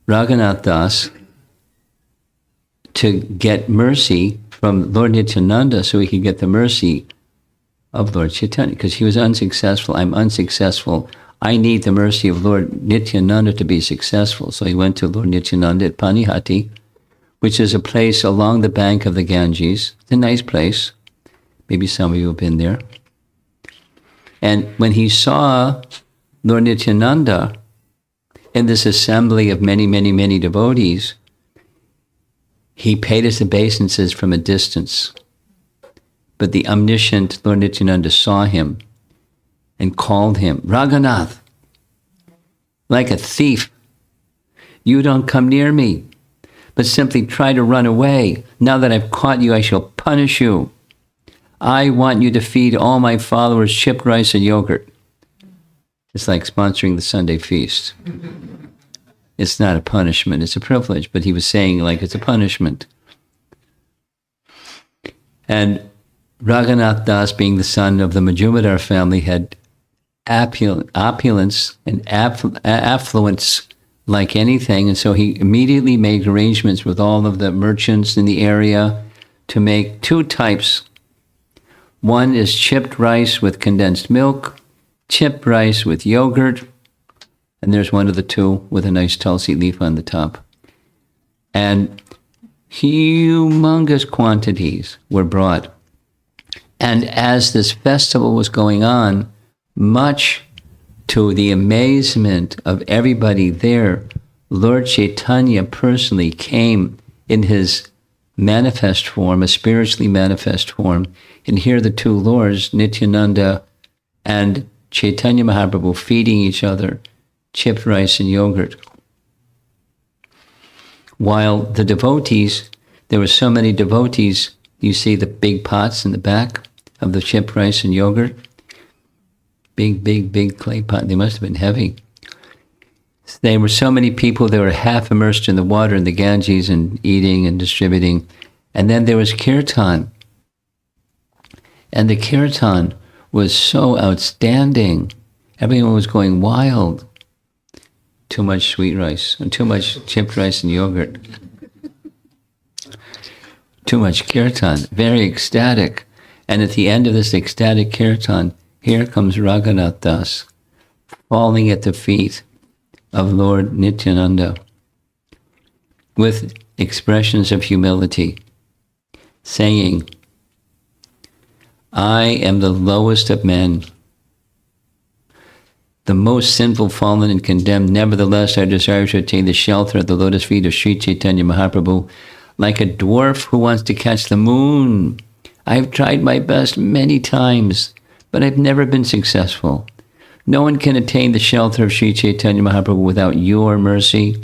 Speaker 1: Raghunatha Das to get mercy from Lord Nityananda so he could get the mercy of Lord Chaitanya, because he was unsuccessful. I'm unsuccessful. I need the mercy of Lord Nityananda to be successful. So he went to Lord Nityananda at Panihati, which is a place along the bank of the Ganges. It's a nice place. Maybe some of you have been there. And when he saw Lord Nityananda in this assembly of many, many, many devotees, he paid his obeisances from a distance. But the omniscient Lord Nityananda saw him and called him, Raghunatha, like a thief. You don't come near me, but simply try to run away. Now that I've caught you, I shall punish you. I want you to feed all my followers chipped rice and yogurt. It's like sponsoring the Sunday feast. It's not a punishment, it's a privilege, but he was saying like it's a punishment. And Raghunatha Das, being the son of the Majumdar family, had opulence and affluence like anything, and so he immediately made arrangements with all of the merchants in the area to make two types. One is chipped rice with condensed milk, chipped rice with yogurt, and there's one of the two with a nice tulsi leaf on the top. And humongous quantities were brought. And as this festival was going on, much to the amazement of everybody there, Lord Chaitanya personally came in his manifest form, a spiritually manifest form. And here the two lords, Nityananda and Chaitanya Mahaprabhu, feeding each other chipped rice and yogurt. While the devotees, there were so many devotees, you see the big pots in the back of the chipped rice and yogurt. Big clay pot. They must have been heavy. There were so many people that were half immersed in the water in the Ganges and eating and distributing. And then there was kirtan. And the kirtan was so outstanding. Everyone was going wild. Too much sweet rice and too much chipped rice and yogurt. Too much kirtan. Very ecstatic. And at the end of this ecstatic kirtan, here comes Raghunatha Das, falling at the feet of Lord Nityananda with expressions of humility, saying, I am the lowest of men, the most sinful, fallen, and condemned. Nevertheless, I desire to attain the shelter of the lotus feet of Sri Chaitanya Mahaprabhu, like a dwarf who wants to catch the moon. I've tried my best many times, but I've never been successful. No one can attain the shelter of Sri Chaitanya Mahaprabhu without your mercy.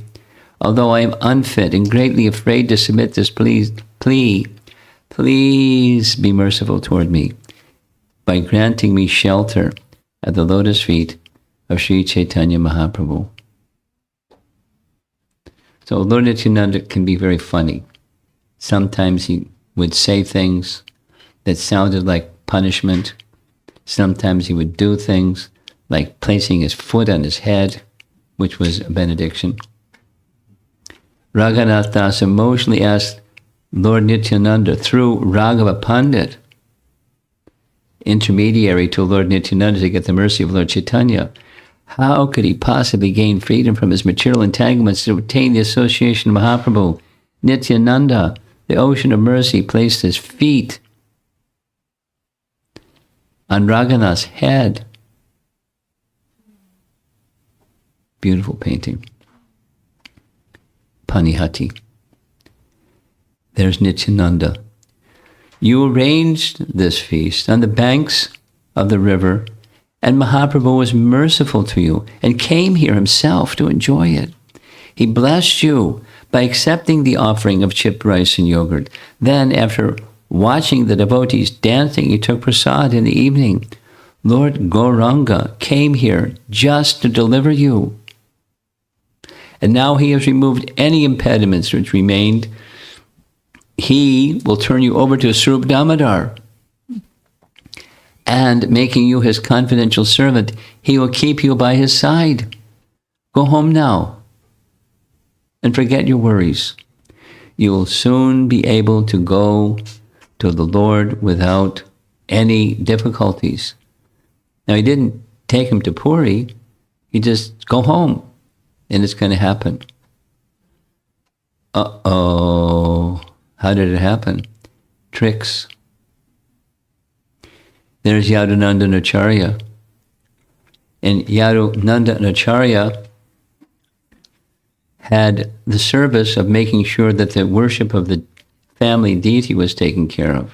Speaker 1: Although I am unfit and greatly afraid to submit this please be merciful toward me by granting me shelter at the lotus feet of Sri Chaitanya Mahaprabhu. So Lord Nityananda can be very funny. Sometimes he would say things that sounded like punishment. Sometimes he would do things like placing his foot on his head, which was a benediction. Raghunatha Das emotionally asked Lord Nityananda through Raghava Pandit, intermediary to Lord Nityananda to get the mercy of Lord Chaitanya, how could he possibly gain freedom from his material entanglements to obtain the association of Mahaprabhu? Nityananda, the ocean of mercy, placed his feet on Raghunatha's head. Beautiful painting. Panihati. There's Nityananda. You arranged this feast on the banks of the river, and Mahaprabhu was merciful to you and came here himself to enjoy it. He blessed you by accepting the offering of chipped rice and yogurt. Then, after watching the devotees dancing, he took prasad in the evening. Lord Gauranga came here just to deliver you. And now he has removed any impediments which remained. He will turn you over to Swarup Damodar. And making you his confidential servant, he will keep you by his side. Go home now and forget your worries. You will soon be able to go to the Lord without any difficulties. Now, he didn't take him to Puri. He just go home, and it's going to happen. Uh-oh. How did it happen? Tricks. There's Yadunandan Acharya. And Yadunandan Acharya had the service of making sure that the worship of the family deity was taken care of.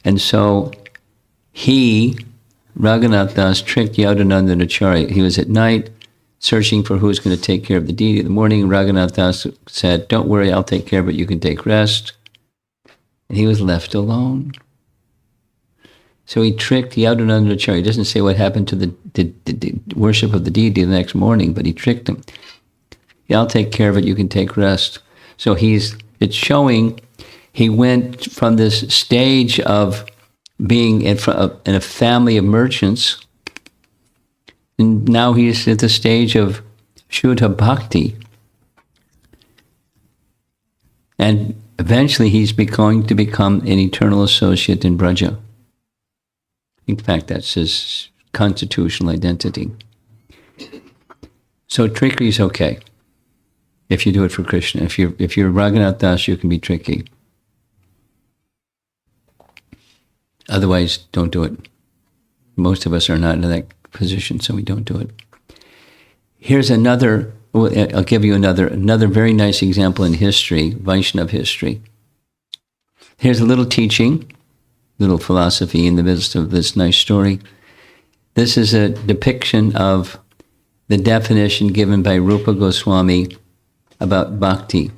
Speaker 1: And so Raghunatha Das tricked Yadunandan Acharya. He was at night searching for who's going to take care of the deity. In the morning, Raghunatha Das said, don't worry, I'll take care of it, you can take rest. And he was left alone. So he tricked Yadunandan Acharya. He doesn't say what happened to the worship of the deity the next morning, but he tricked him. Yeah, I'll take care of it, you can take rest. So it's showing he went from this stage of being in a family of merchants, and now he's at the stage of Shuddha Bhakti. And eventually he's going to become an eternal associate in Braja. In fact, that's his constitutional identity. So trickery is okay if you do it for Krishna. If you're Raghunatha Das, you can be tricky. Otherwise, don't do it. Most of us are not in that position, so we don't do it. Here's another, I'll give you another very nice example in history, Vaishnava history. Here's a little teaching, little philosophy in the midst of this nice story. This is a depiction of the definition given by Rupa Goswami about bhakti.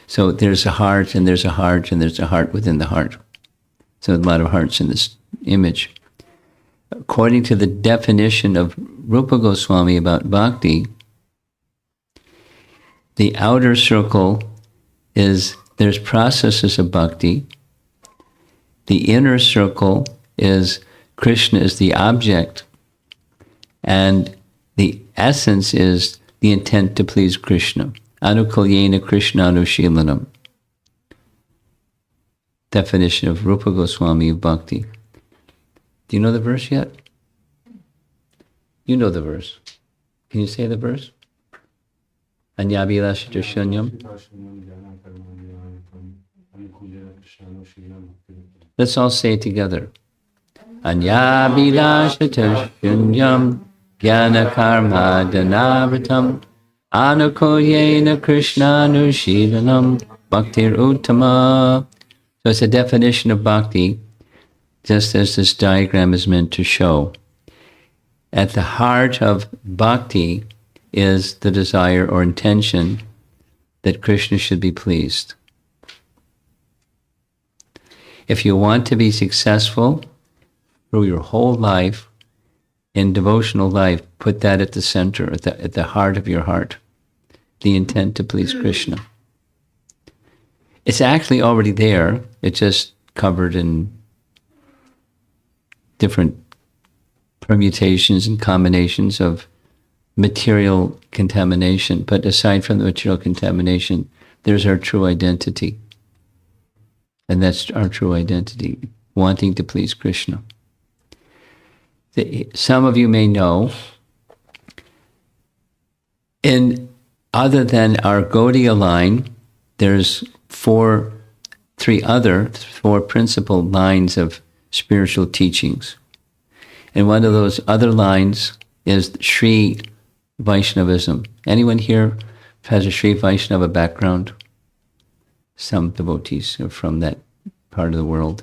Speaker 1: So there's a heart, and there's a heart, and there's a heart within the heart. So a lot of hearts in this image. According to the definition of Rupa Goswami about bhakti, the outer circle is, there's processes of bhakti. The inner circle is Krishna is the object, and the essence is the intent to please Krishna. Anukalyena Krishna Anushilanam. Definition of Rupa Goswami of bhakti. Do you know the verse yet? You know the verse. Can you say the verse? Anyabhilashita shunyam. Let's all say it together. Anyabhilashita shunyam jnana karma dhanavritam anukoyena krishna nushilanam bhaktir uttama. So it's a definition of bhakti, just as this diagram is meant to show. At the heart of bhakti is the desire or intention that Krishna should be pleased. If you want to be successful through your whole life, in devotional life, put that at the center, at the heart of your heart, the intent to please Krishna. It's actually already there. It's just covered in different permutations and combinations of material contamination. But aside from the material contamination, there's our true identity. And that's our true identity, wanting to please Krishna. Some of you may know, other than our Gaudiya line, there's four principal lines of spiritual teachings. And one of those other lines is Sri Vaishnavism. Anyone here has a Sri Vaishnava background? Some devotees are from that part of the world.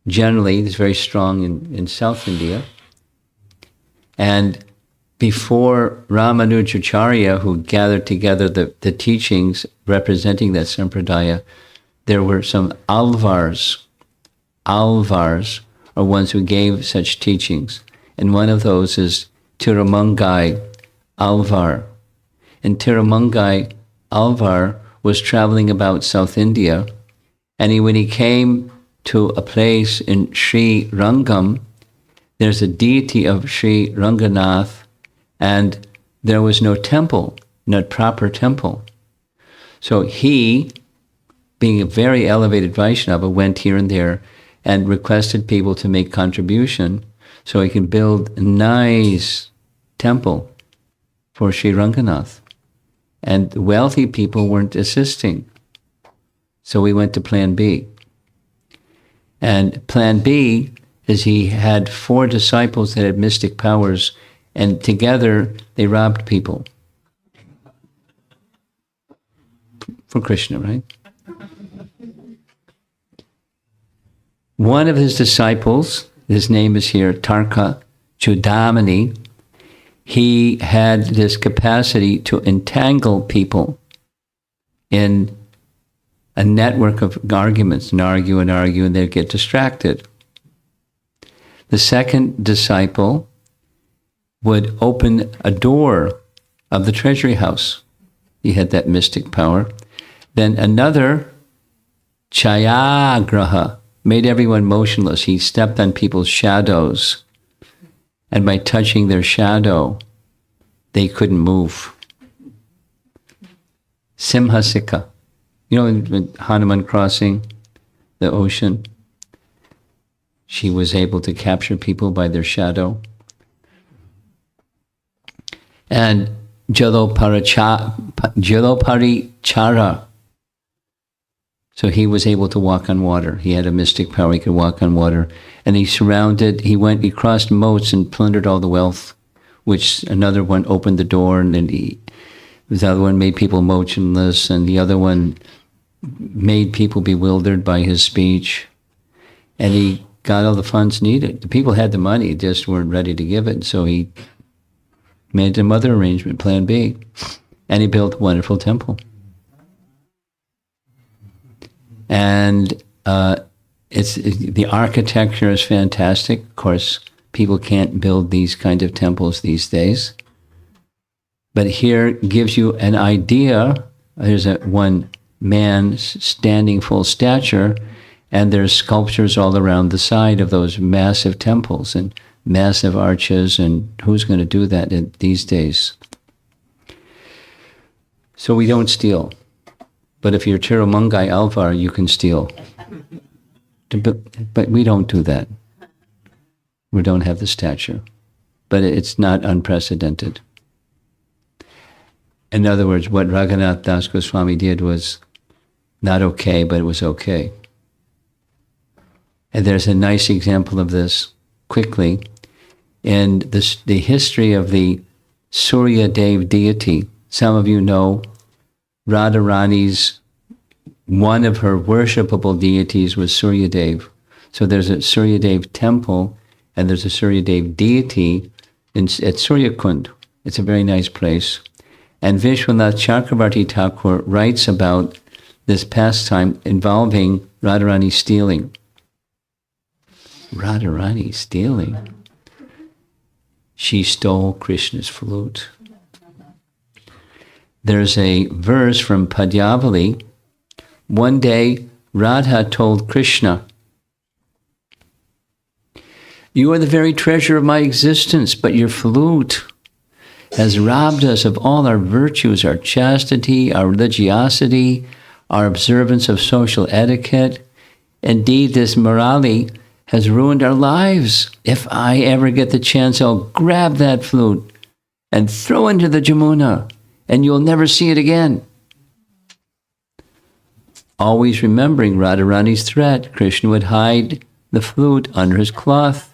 Speaker 1: Generally, it's very strong in South India. And before Ramanujacharya, who gathered together the teachings representing that sampradaya, there were some alvars. Alvars are ones who gave such teachings. And one of those is Tirumangai Alvar. And Tirumangai Alvar was traveling about South India, and when he came to a place in Sri Rangam, there's a deity of Sri Raghunatha, and there was no temple, no proper temple. So he, being a very elevated Vaishnava, went here and there and requested people to make contribution so he can build a nice temple for Sri Raghunatha. And the wealthy people weren't assisting. So we went to Plan B. And Plan B is he had 4 disciples that had mystic powers, and together they robbed people. For Krishna, right? One of his disciples, his name is here, Tarka Chudamani, he had this capacity to entangle people in a network of arguments and argue, and they'd get distracted. The second disciple would open a door of the treasury house. He had that mystic power. Then another, Chayagraha, made everyone motionless. He stepped on people's shadows, and by touching their shadow, they couldn't move. Simhasika. You know, in Hanuman crossing the ocean, she was able to capture people by their shadow. And Jaloparichara. So he was able to walk on water. He had a mystic power. He could walk on water. And he crossed moats and plundered all the wealth, which another one opened the door, and then the other one made people motionless, and the other one made people bewildered by his speech. And he got all the funds needed. The people had the money, just weren't ready to give it. So he made some other arrangement, Plan B, and he built a wonderful temple. And the architecture is fantastic. Of course, people can't build these kind of temples these days. But here gives you an idea. There's one man standing full stature, and there's sculptures all around the side of those massive temples and massive arches, and who's going to do that these days? So we don't steal. But if you're Tirumangai Alvar, you can steal. But we don't do that. We don't have the stature. But it's not unprecedented. In other words, what Raghunath Das Goswami did was not okay, but it was okay. And there's a nice example of this quickly in the history of the Surya Dev deity. Some of you know Radharani's, one of her worshipable deities was Surya Dev. So there's a Surya Dev temple, and there's a Surya Dev deity at Surya Kund. It's a very nice place. And Vishwanath Chakravarti Thakur writes about this pastime involving Radharani stealing. Radharani stealing? She stole Krishna's flute. There's a verse from Padyavali. One day, Radha told Krishna, "You are the very treasure of my existence, but your flute has robbed us of all our virtues, our chastity, our religiosity, our observance of social etiquette. Indeed, this Murali has ruined our lives. If I ever get the chance, I'll grab that flute and throw into the Jamuna, and you'll never see it again." Always remembering Radharani's threat, Krishna would hide the flute under his cloth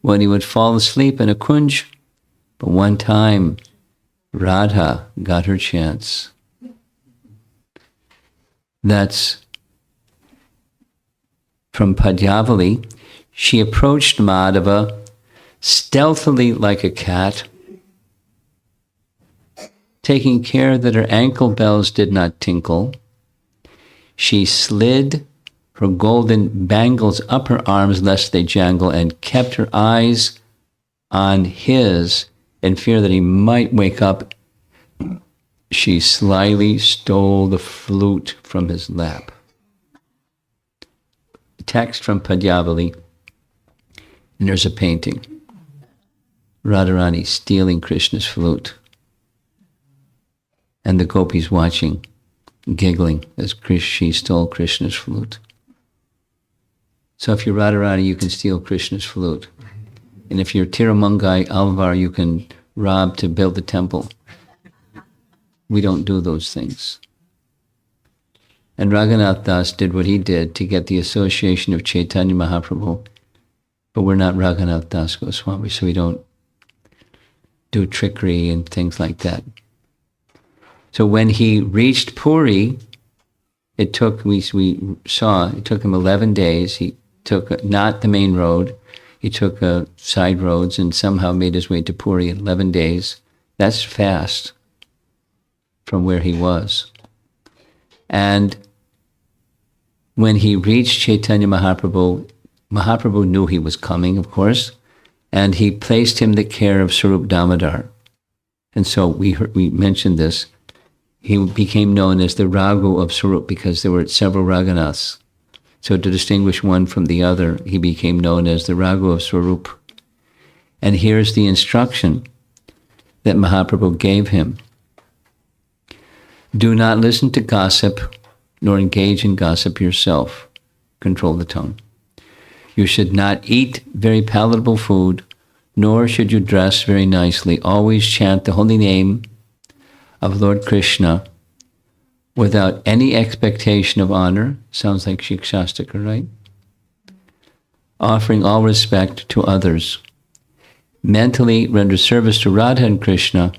Speaker 1: when he would fall asleep in a kunj. But one time, Radha got her chance. That's from Padyavali. She approached Madhava stealthily like a cat, taking care that her ankle bells did not tinkle. She slid her golden bangles up her arms lest they jangle, and kept her eyes on his in fear that he might wake up, she slyly stole the flute from his lap. Text from Padyavali, and there's a painting. Radharani stealing Krishna's flute. And the gopis watching, giggling as she stole Krishna's flute. So if you're Radharani, you can steal Krishna's flute. And if you're Tirumangai Alvar, you can rob to build the temple. We don't do those things. And Raghunath Das did what he did to get the association of Chaitanya Mahaprabhu. But we're not Raghunath Das Goswami, so we don't do trickery and things like that. So when he reached Puri, we saw, it took him 11 days. He took not the main road. He took side roads and somehow made his way to Puri in 11 days. That's fast from where he was. And when he reached Chaitanya Mahaprabhu, Mahaprabhu knew he was coming, of course, and he placed him the care of Sarup Damodar. And so we mentioned this. He became known as the Raghu of Sarup because there were several Raghunaths. So to distinguish one from the other, he became known as the Raghu of Sarup. And here's the instruction that Mahaprabhu gave him. Do not listen to gossip, nor engage in gossip yourself. Control the tongue. You should not eat very palatable food, nor should you dress very nicely. Always chant the holy name of Lord Krishna without any expectation of honor. Sounds like Shikshastika, right? Offering all respect to others. Mentally render service to Radha and Krishna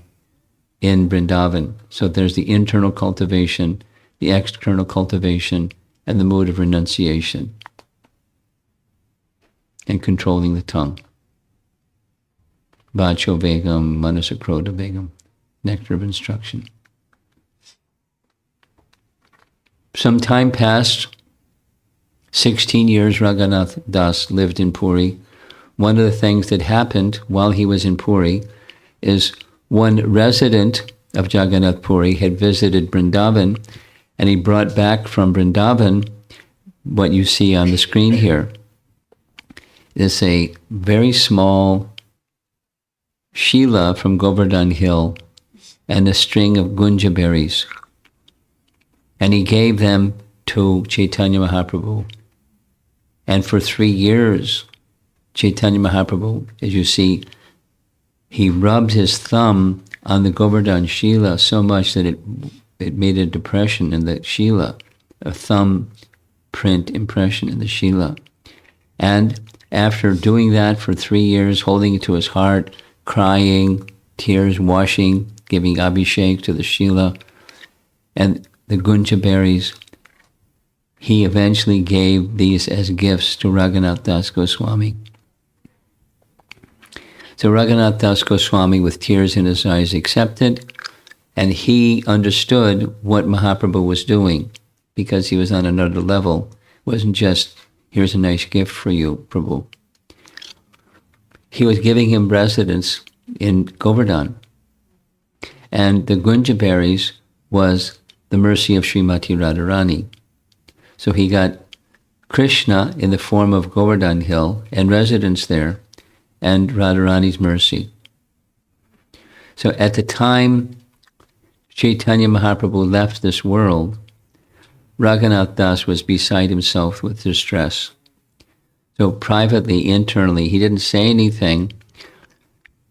Speaker 1: in Vrindavan. So there's the internal cultivation, the external cultivation, and the mood of renunciation. And controlling the tongue. Vacho Vegam, Manasakroda Vegam. Nectar of instruction. Some time passed. 16 years Raghunath Das lived in Puri. One of the things that happened while he was in Puri is one resident of Jagannath Puri had visited Vrindavan, and he brought back from Vrindavan what you see on the screen here. It's a very small Shila from Govardhan Hill and a string of gunja berries. And he gave them to Chaitanya Mahaprabhu. And for 3 years, Chaitanya Mahaprabhu, as you see, he rubbed his thumb on the Govardhan Shila so much that it made a depression in the Shila, a thumb print impression in the Shila. And after doing that for 3 years, holding it to his heart, crying, tears washing, giving abhishek to the Shila, and the gunja berries, he eventually gave these as gifts to Raghunath Das Goswami. So Raghunath Das Goswami, with tears in his eyes, accepted, and he understood what Mahaprabhu was doing because he was on another level. It wasn't just, here's a nice gift for you, Prabhu. He was giving him residence in Govardhan. And the gunja berries was the mercy of Srimati Radharani. So he got Krishna in the form of Govardhan Hill and residence there, and Radharani's mercy. So at the time Chaitanya Mahaprabhu left this world, Raghunath Das was beside himself with distress. So privately, internally, he didn't say anything,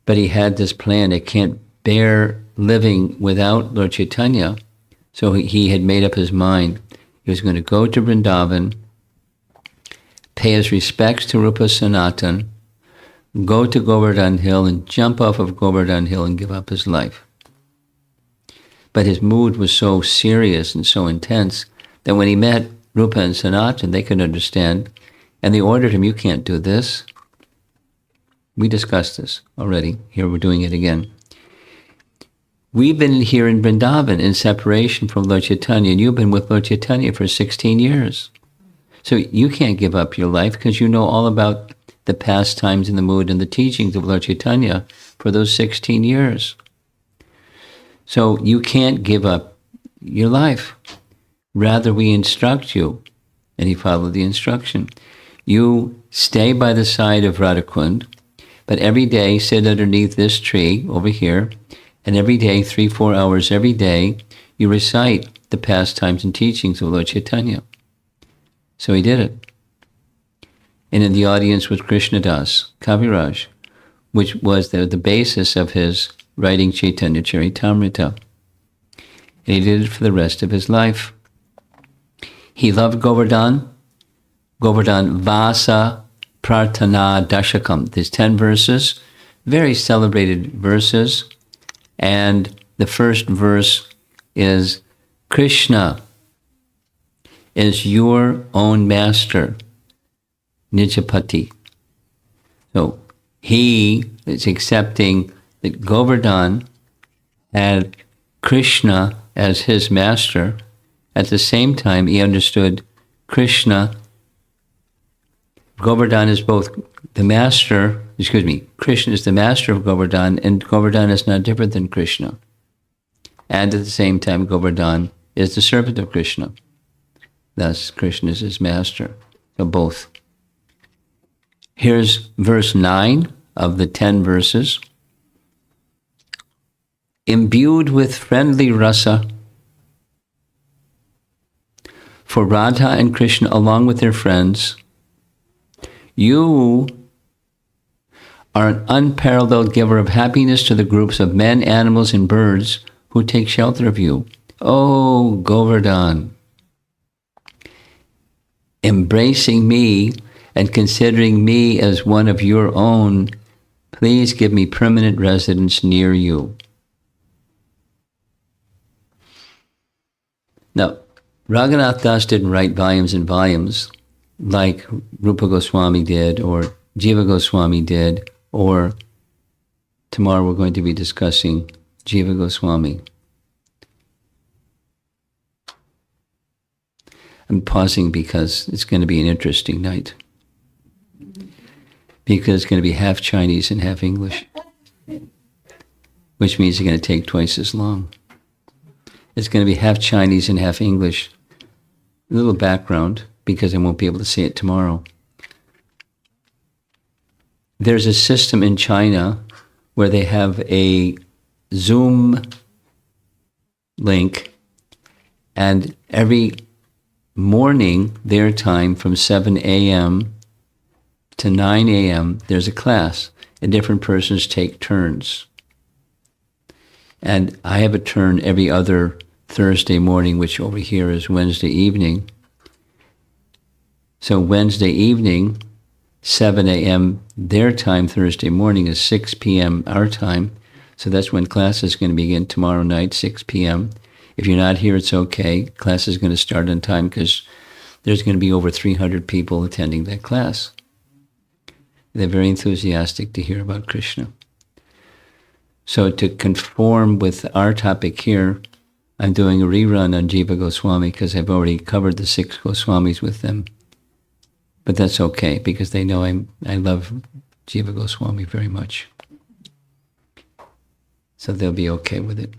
Speaker 1: but he had this plan. I can't bear living without Lord Chaitanya. So he had made up his mind. He was going to go to Vrindavan, pay his respects to Rupa Sanatan, go to Govardhan Hill and jump off of Govardhan Hill and give up his life. But his mood was so serious and so intense that when he met Rupa and Sanatan, they could understand, and they ordered him, you can't do this. We discussed this already. Here we're doing it again. We've been here in Vrindavan in separation from Lord Chaitanya, and you've been with Lord Chaitanya for 16 years. So you can't give up your life because you know all about the pastimes and the mood and the teachings of Lord Chaitanya for those 16 years. So you can't give up your life. Rather, we instruct you. And he followed the instruction. You stay by the side of Radhakund, but every day sit underneath this tree over here, and every day, 3-4 hours every day, you recite the pastimes and teachings of Lord Chaitanya. So he did it. And in the audience was Krishnadas, Kaviraj, which was the basis of his writing Chaitanya Charitamrita. And he did it for the rest of his life. He loved Govardhan Vasa Prarthana Dashakam. There's 10 verses, very celebrated verses. And the first verse is, Krishna is your own master, Nijapati. So he is accepting that Govardhan had Krishna as his master. At the same time, he understood Krishna. Govardhan is both the master, Krishna is the master of Govardhan, and Govardhan is not different than Krishna. And at the same time, Govardhan is the servant of Krishna. Thus, Krishna is his master. So both. Here's verse 9 of the 10 verses. Imbued with friendly rasa, for Radha and Krishna along with their friends, you are an unparalleled giver of happiness to the groups of men, animals, and birds who take shelter of you. Oh, Govardhan, embracing me and considering me as one of your own, please give me permanent residence near you. Now, Raghunath Das didn't write volumes and volumes like Rupa Goswami did, or Jiva Goswami did, or tomorrow we're going to be discussing Jiva Goswami. I'm pausing because it's going to be an interesting night. Because it's going to be half Chinese and half English, which means it's going to take twice as long. It's going to be half Chinese and half English. A little background, because I won't be able to say it tomorrow. There's a system in China where they have a Zoom link, and every morning, their time, from 7 a.m. to 9 a.m., there's a class, and different persons take turns. And I have a turn every other Thursday morning, which over here is Wednesday evening. So Wednesday evening, 7 a.m. their time, Thursday morning is 6 p.m. our time. So that's when class is going to begin tomorrow night, 6 p.m. If you're not here, it's okay. Class is going to start on time because there's going to be over 300 people attending that class. They're very enthusiastic to hear about Krishna. So to conform with our topic here, I'm doing a rerun on Jiva Goswami because I've already covered the 6 Goswamis with them. But that's okay because they know I love Jiva Goswami very much. So they'll be okay with it.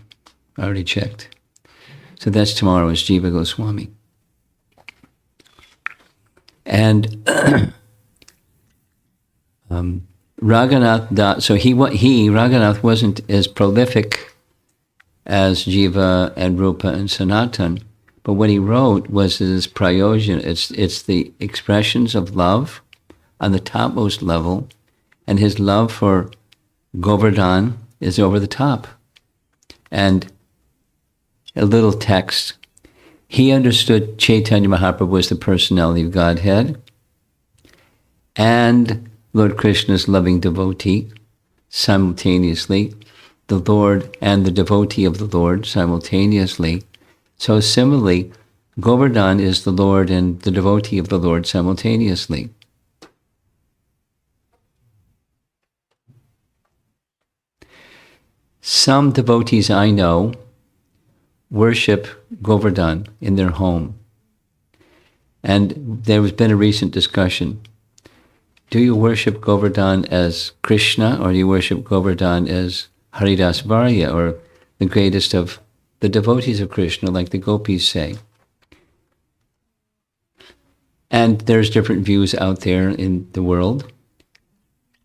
Speaker 1: I already checked. So that's tomorrow is Jiva Goswami. And Raghunath wasn't as prolific as Jiva and Rupa and Sanatan, but what he wrote was his prayojan. It's the expressions of love on the topmost level, and his love for Govardhan is over the top. And a little text. He understood Chaitanya Mahaprabhu was the personality of Godhead, and Lord Krishna's loving devotee simultaneously, the Lord and the devotee of the Lord simultaneously. So similarly, Govardhan is the Lord and the devotee of the Lord simultaneously. Some devotees I know worship Govardhan in their home. And there has been a recent discussion. do you worship Govardhan as Krishna, or do you worship Govardhan as Haridas Varya, or the greatest of the devotees of Krishna, like the gopis say? And there's different views out there in the world.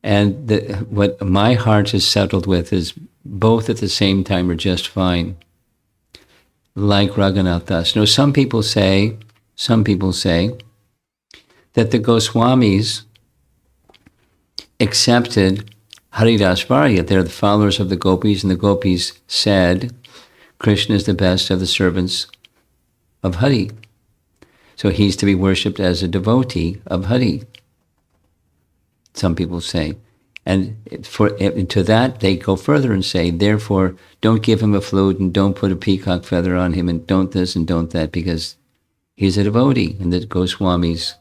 Speaker 1: And what my heart is settled with is both at the same time are just fine, like Raghunatha. Now, some people say that the Goswamis accepted Haridas Varya. They're the followers of the gopis, and the gopis said, Krishna is the best of the servants of Hari. So he's to be worshipped as a devotee of Hari, some people say. And to that, they go further and say, therefore, don't give him a flute and don't put a peacock feather on him and don't this and don't that, because he's a devotee, and the Goswamis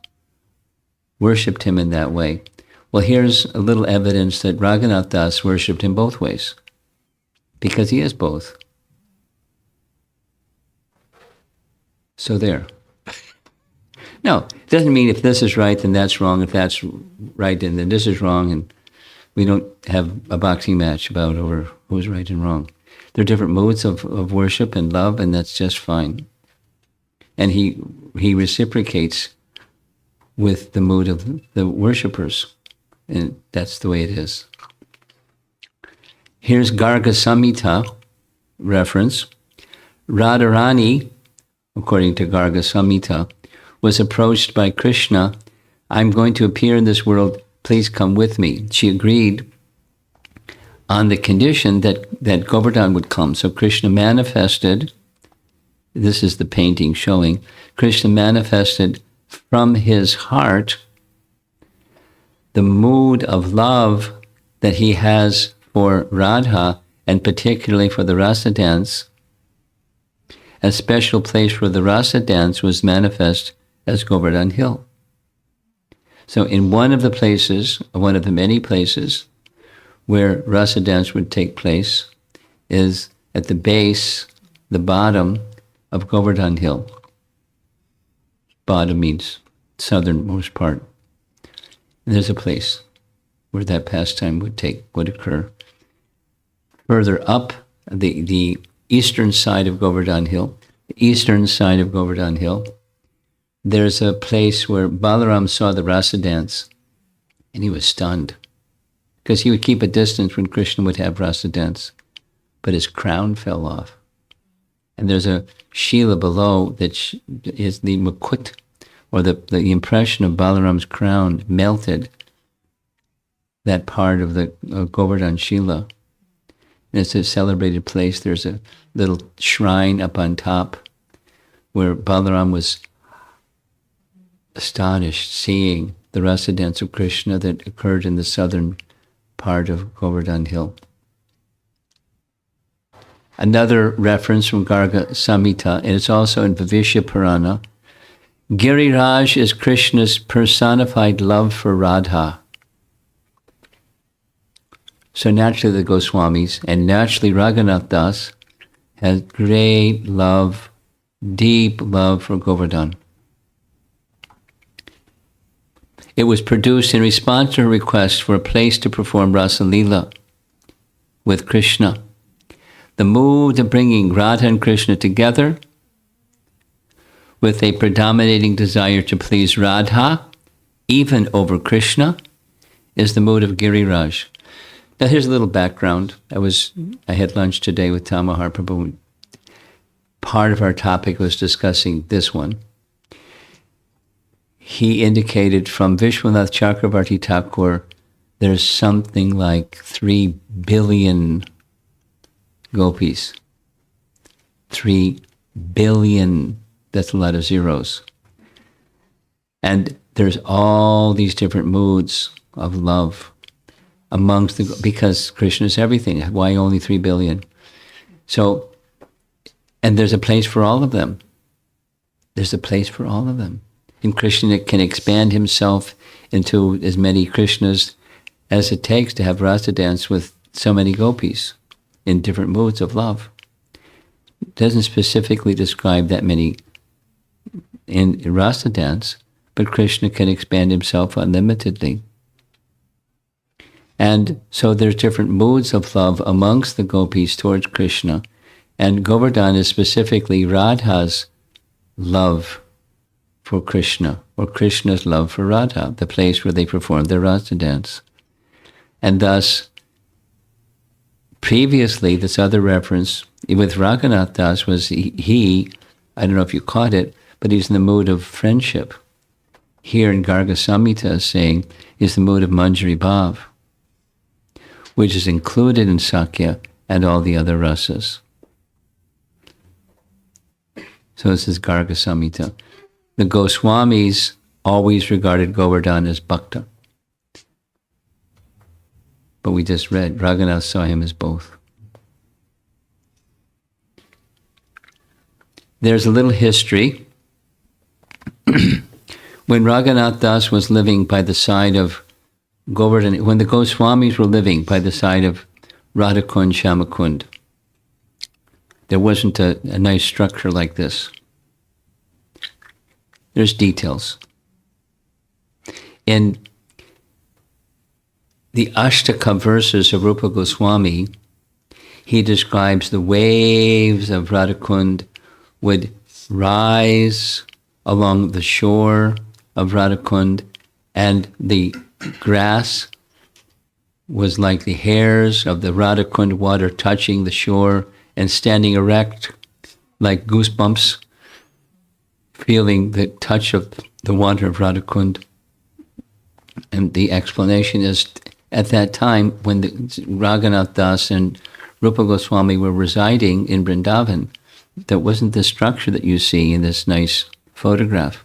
Speaker 1: worshipped him in that way. Well, here's a little evidence that Raghunath Das worshipped him both ways, because he is both. So there. No, it doesn't mean if this is right, then that's wrong. If that's right, then this is wrong. And we don't have a boxing match about over who's right and wrong. There are different modes of worship and love, and that's just fine. And he reciprocates with the mood of the worshippers. And that's the way it is. Here's Garga Samhita reference. Radharani, according to Garga Samhita, was approached by Krishna, I'm going to appear in this world, please come with me. She agreed on the condition that Govardhan would come. So Krishna manifested, this is the painting showing, Krishna manifested from his heart the mood of love that he has for Radha, and particularly for the rasa dance. A special place for the rasa dance was manifest as Govardhan Hill. So in one of the many places where rasa dance would take place is at the base, the bottom of Govardhan Hill. Bottom means southernmost part. And there's a place where that pastime would occur. Further up, the eastern side of Govardhan Hill, there's a place where Balaram saw the rasa dance, and he was stunned, because he would keep a distance when Krishna would have rasa dance, but his crown fell off. And there's a Shila below that is the mukut, or the impression of Balaram's crown melted that part of the Govardhan Shila. And it's a celebrated place. There's a little shrine up on top where Balaram was astonished seeing the rasa dance of Krishna that occurred in the southern part of Govardhan Hill. Another reference from Garga Samhita, and it's also in Vivishya Purana, Giriraj is Krishna's personified love for Radha. So naturally the Goswamis, and naturally Raghunath Das, has great love, deep love for Govardhan. It was produced in response to her request for a place to perform Rasa Leela with Krishna. The mood of bringing Radha and Krishna together with a predominating desire to please Radha, even over Krishna, is the mood of Giriraj. Now here's a little background. I had lunch today with Tama Mahaprabhu. Part of our topic was discussing this one. He indicated from Vishwanath Chakravarti Thakur, there's something like 3 billion gopis. 3 billion, that's a lot of zeros. And there's all these different moods of love because Krishna is everything. Why only 3 billion? So, and there's a place for all of them. There's a place for all of them. And Krishna can expand himself into as many Krishnas as it takes to have rasa dance with so many gopis in different moods of love. It doesn't specifically describe that many in rasa dance, but Krishna can expand himself unlimitedly And so there's different moods of love amongst the gopis towards Krishna. And Govardhan is specifically Radha's love for Krishna, or Krishna's love for Radha, the place where they perform their Rasa dance. And thus, previously, this other reference with Raghunath Das was he, I don't know if you caught it, but he's in the mood of friendship. Here in Garga Samhita is saying, is the mood of Manjari Bhav, which is included in Sakya and all the other rasas. So this is Garga Samhita. The Goswamis always regarded Govardhan as Bhakta. But we just read, Raghunath saw him as both. There's a little history. When Raghunath Das was living by the side of Govardhan, when the Goswamis were living by the side of Radhakund, Shamakund, there wasn't a nice structure like this. There's details. In the Ashtaka verses of Rupa Goswami, he describes the waves of Radhakund would rise along the shore of Radhakund, and the grass was like the hairs of the Radhakund water touching the shore and standing erect like goosebumps, feeling the touch of the water of Radhakund. And the explanation is, at that time, when the Raghunath Das and Rupa Goswami were residing in Vrindavan, there wasn't the structure that you see in this nice photograph.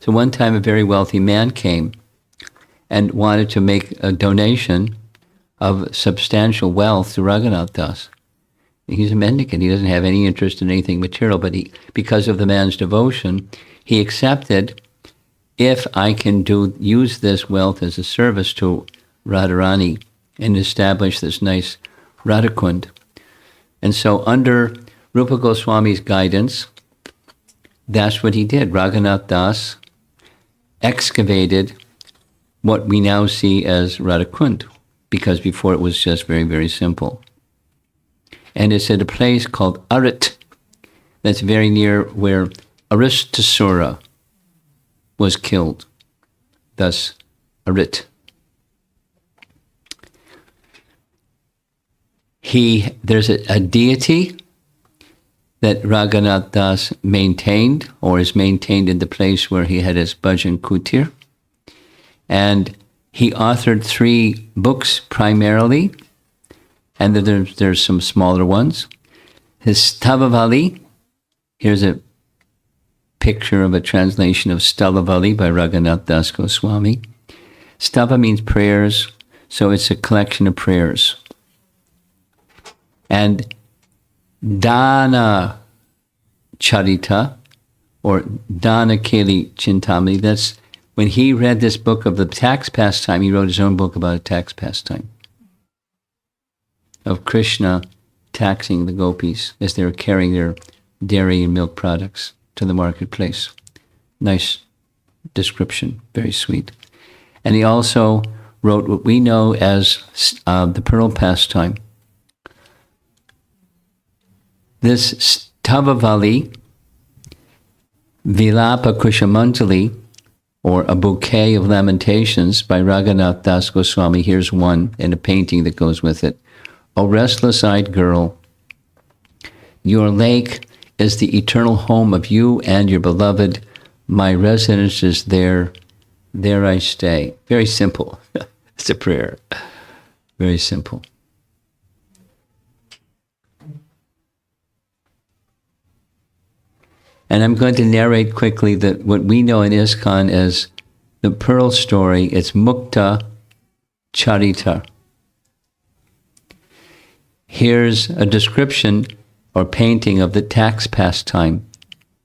Speaker 1: So one time a very wealthy man came and wanted to make a donation of substantial wealth to Raghunath Das. He's a mendicant. He doesn't have any interest in anything material, but because of the man's devotion, he accepted, if I can use this wealth as a service to Radharani and establish this nice Radhakund. And so under Rupa Goswami's guidance, that's what he did. Raghunath Das excavated what we now see as Radhakund, because before it was just very, very simple. And it's at a place called Arit, that's very near where Aristasura was killed. Thus, Arit. There's a deity that Raghunath Das maintained, or is maintained in the place where he had his bhajan kutir. And he authored 3 books primarily, and there's some smaller ones. His Stavavali, here's a picture of a translation of Stavavali by Raghunath Das Goswami. Stava means prayers, so it's a collection of prayers. And Dana Charita, or Dana Keli Chintamani, that's when he read this book of the tax pastime, he wrote his own book about a tax pastime of Krishna taxing the gopis as they were carrying their dairy and milk products to the marketplace. Nice description, very sweet. And he also wrote what we know as the Pearl pastime. This Stavavali, Vilapa Kushamantali, or A Bouquet of Lamentations by Raghunath Das Goswami. Here's one, and a painting that goes with it. O restless-eyed girl, your lake is the eternal home of you and your beloved. My residence is there. There I stay. Very simple. It's a prayer. Very simple. And I'm going to narrate quickly what we know in ISKCON as the Pearl story. It's Mukta Charita. Here's a description or painting of the tax pastime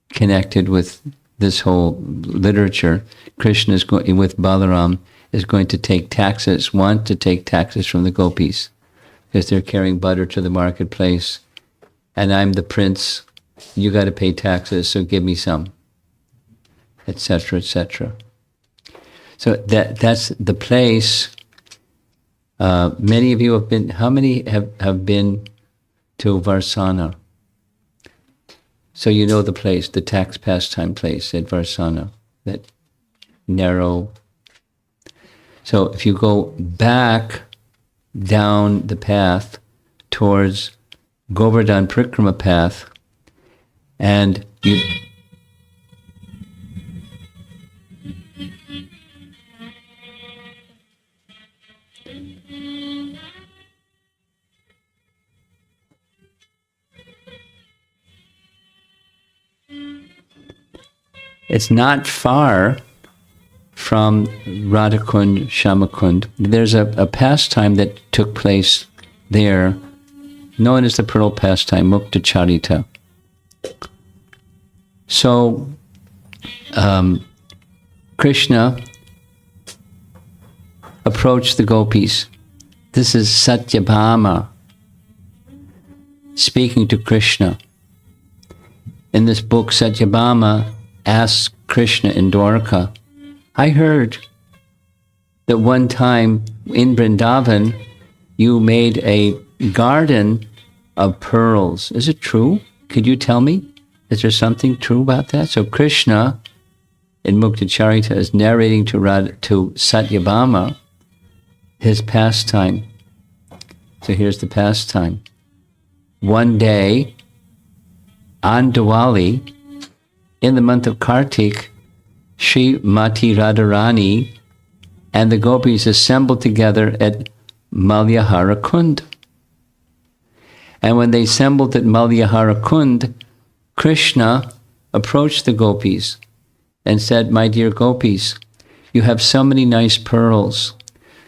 Speaker 1: connected with this whole literature. Krishna is going, with Balaram, is going to take taxes, want to take taxes from the gopis because they're carrying butter to the marketplace. And I'm the prince. You got to pay taxes, so give me some, etc., etc. So that's the place Many of you have been, how many have been to Varsana? So you know the place, the tax pastime place at Varsana, that narrow. So if you go back down the path towards Govardhan Prikrama path, and you... It's not far from Radhakund, Shamakund. There's a pastime that took place there, known as the Pearl pastime, Mukta Charita. So, Krishna approached the gopis. This is Satyabhama speaking to Krishna. In this book, Satyabhama asks Krishna in Dwarka, I heard that one time in Vrindavan, you made a garden of pearls. Is it true? Could you tell me? Is there something true about that? So Krishna, in Mukta Charita, is narrating to Satyabhama his pastime. So here's the pastime. One day, on Diwali, in the month of Kartik, Shri Mati Radharani and the gopis assembled together at Malyahara Kund. And when they assembled at Malyahara Kund, Krishna approached the gopis and said, my dear gopis, you have so many nice pearls.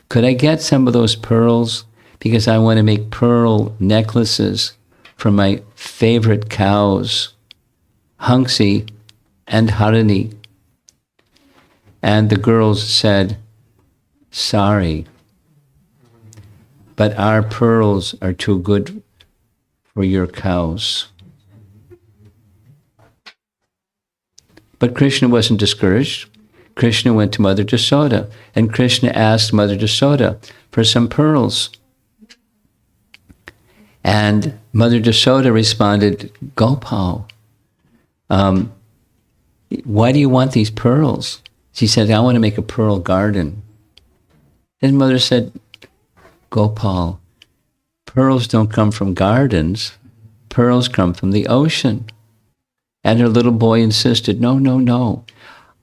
Speaker 1: Could I get some of those pearls? Because I want to make pearl necklaces for my favorite cows, Hansi and Harini. And the girls said, sorry, but our pearls are too good for your cows. But Krishna wasn't discouraged. Krishna went to Mother Yasoda, and Krishna asked Mother Yasoda for some pearls. And Mother Yasoda responded, Gopal, why do you want these pearls? She said, I want to make a pearl garden. His mother said, Gopal, pearls don't come from gardens. Pearls come from the ocean. And her little boy insisted, no, no, no.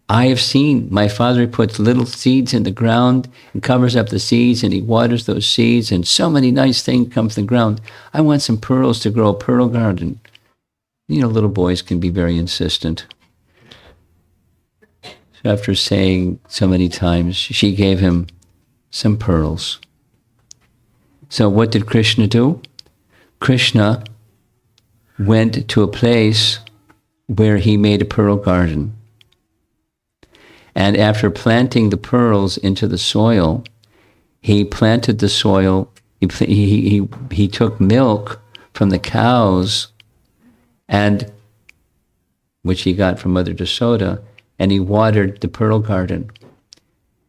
Speaker 1: I have seen my father puts little seeds in the ground and covers up the seeds and he waters those seeds and so many nice things come from the ground. I want some pearls to grow a pearl garden. You know, little boys can be very insistent. So after saying so many times, she gave him some pearls. So what did Krishna do? Krishna went to a place where he made a pearl garden. And after planting the pearls into the soil, he planted the soil, he took milk from the cows, and which he got from Mother Yasoda, and he watered the pearl garden.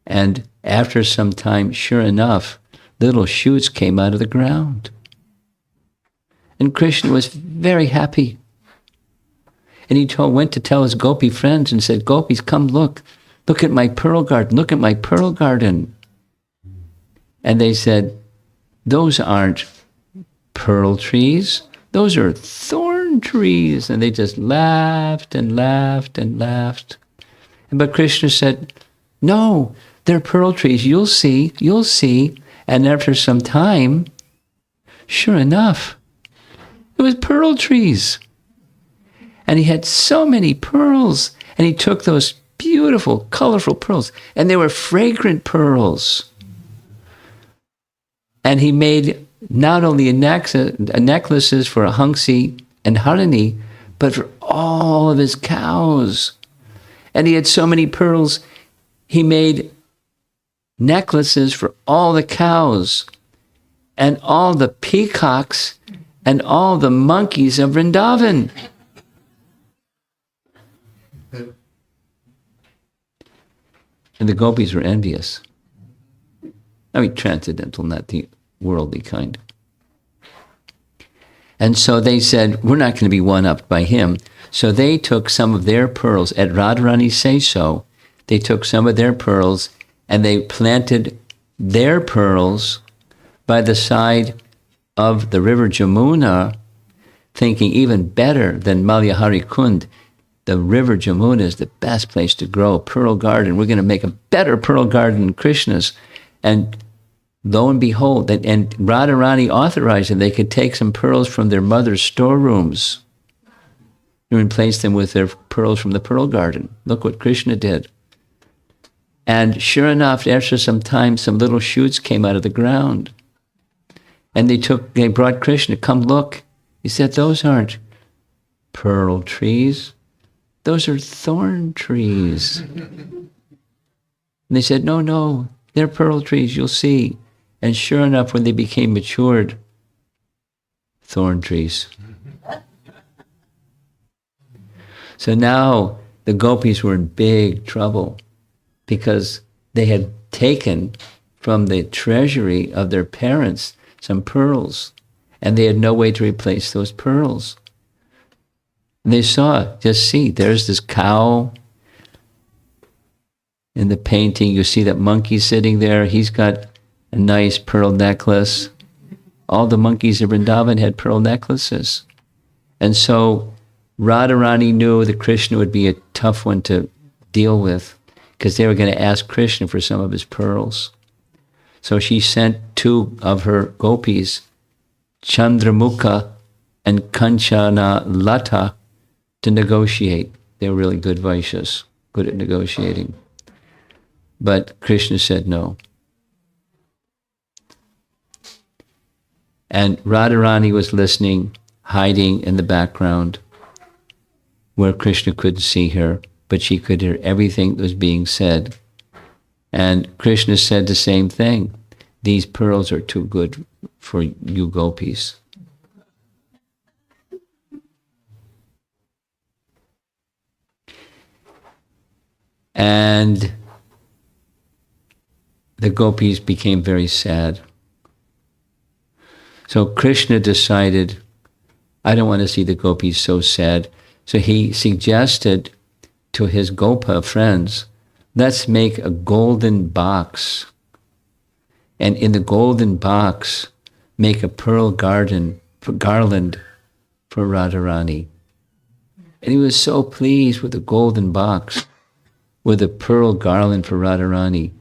Speaker 1: And after some time, sure enough, little shoots came out of the ground. And Krishna was very happy. And he went to tell his gopi friends and said, Gopis, come look. Look at my pearl garden. Look at my pearl garden. And they said, those aren't pearl trees. Those are thorn trees. And they just laughed and laughed and laughed. But Krishna said, no, they're pearl trees. You'll see, you'll see. And after some time, sure enough, it was pearl trees. And he had so many pearls. And he took those beautiful, colorful pearls. And they were fragrant pearls. And he made not only necklaces for Hansi and Harini, but for all of his cows. And he had so many pearls, he made necklaces for all the cows and all the peacocks and all the monkeys of Vrindavan. And the gopis were envious. I mean, transcendental, not the worldly kind. And so they said, we're not going to be one-upped by him. So they took some of their pearls, at Radharani's say-so, they took some of their pearls and they planted their pearls by the side of the river Jamuna, thinking even better than Malyahari Kund. The river Jamuna is the best place to grow a pearl garden. We're going to make a better pearl garden than Krishna's. And lo and behold, and Radharani authorized them, they could take some pearls from their mother's storerooms and replace them with their pearls from the pearl garden. Look what Krishna did. And sure enough, after some time, some little shoots came out of the ground. And they brought Krishna, come look. He said, those aren't pearl trees. Those are thorn trees. And they said, no, they're pearl trees, you'll see. And sure enough, when they became matured, thorn trees. So now the gopis were in big trouble because they had taken from the treasury of their parents some pearls, and they had no way to replace those pearls. And they saw, just see, there's this cow in the painting. You see that monkey sitting there. He's got a nice pearl necklace. All the monkeys of Vrindavan had pearl necklaces. And so Radharani knew that Krishna would be a tough one to deal with because they were going to ask Krishna for some of his pearls. So she sent two of her gopis, Chandramukha and Kanchana Lata, to negotiate. They were really good Vaishyas, good at negotiating. But Krishna said no. And Radharani was listening, hiding in the background, where Krishna couldn't see her, but she could hear everything that was being said. And Krishna said the same thing. These pearls are too good for you gopis. And the gopis became very sad. So Krishna decided, I don't want to see the gopis so sad. So he suggested to his gopa friends, let's make a golden box. And in the golden box, make a pearl garland for Radharani. And he was so pleased with the golden box, with a pearl garland for Radharani.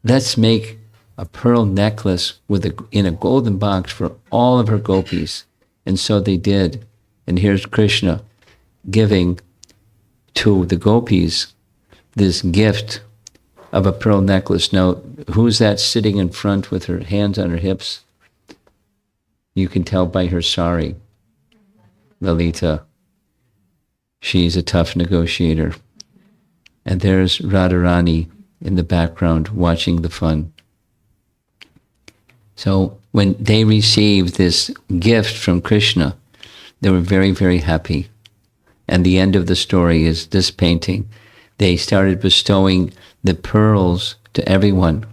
Speaker 1: Let's make a pearl necklace in a golden box for all of her gopis. And so they did. And here's Krishna giving to the gopis this gift of a pearl necklace. Now, who's that sitting in front with her hands on her hips? You can tell by her sari. Lalita. She's a tough negotiator. And there's Radharani in the background watching the fun. So when they received this gift from Krishna, they were very, very happy. And the end of the story is this painting. They started bestowing the pearls to everyone,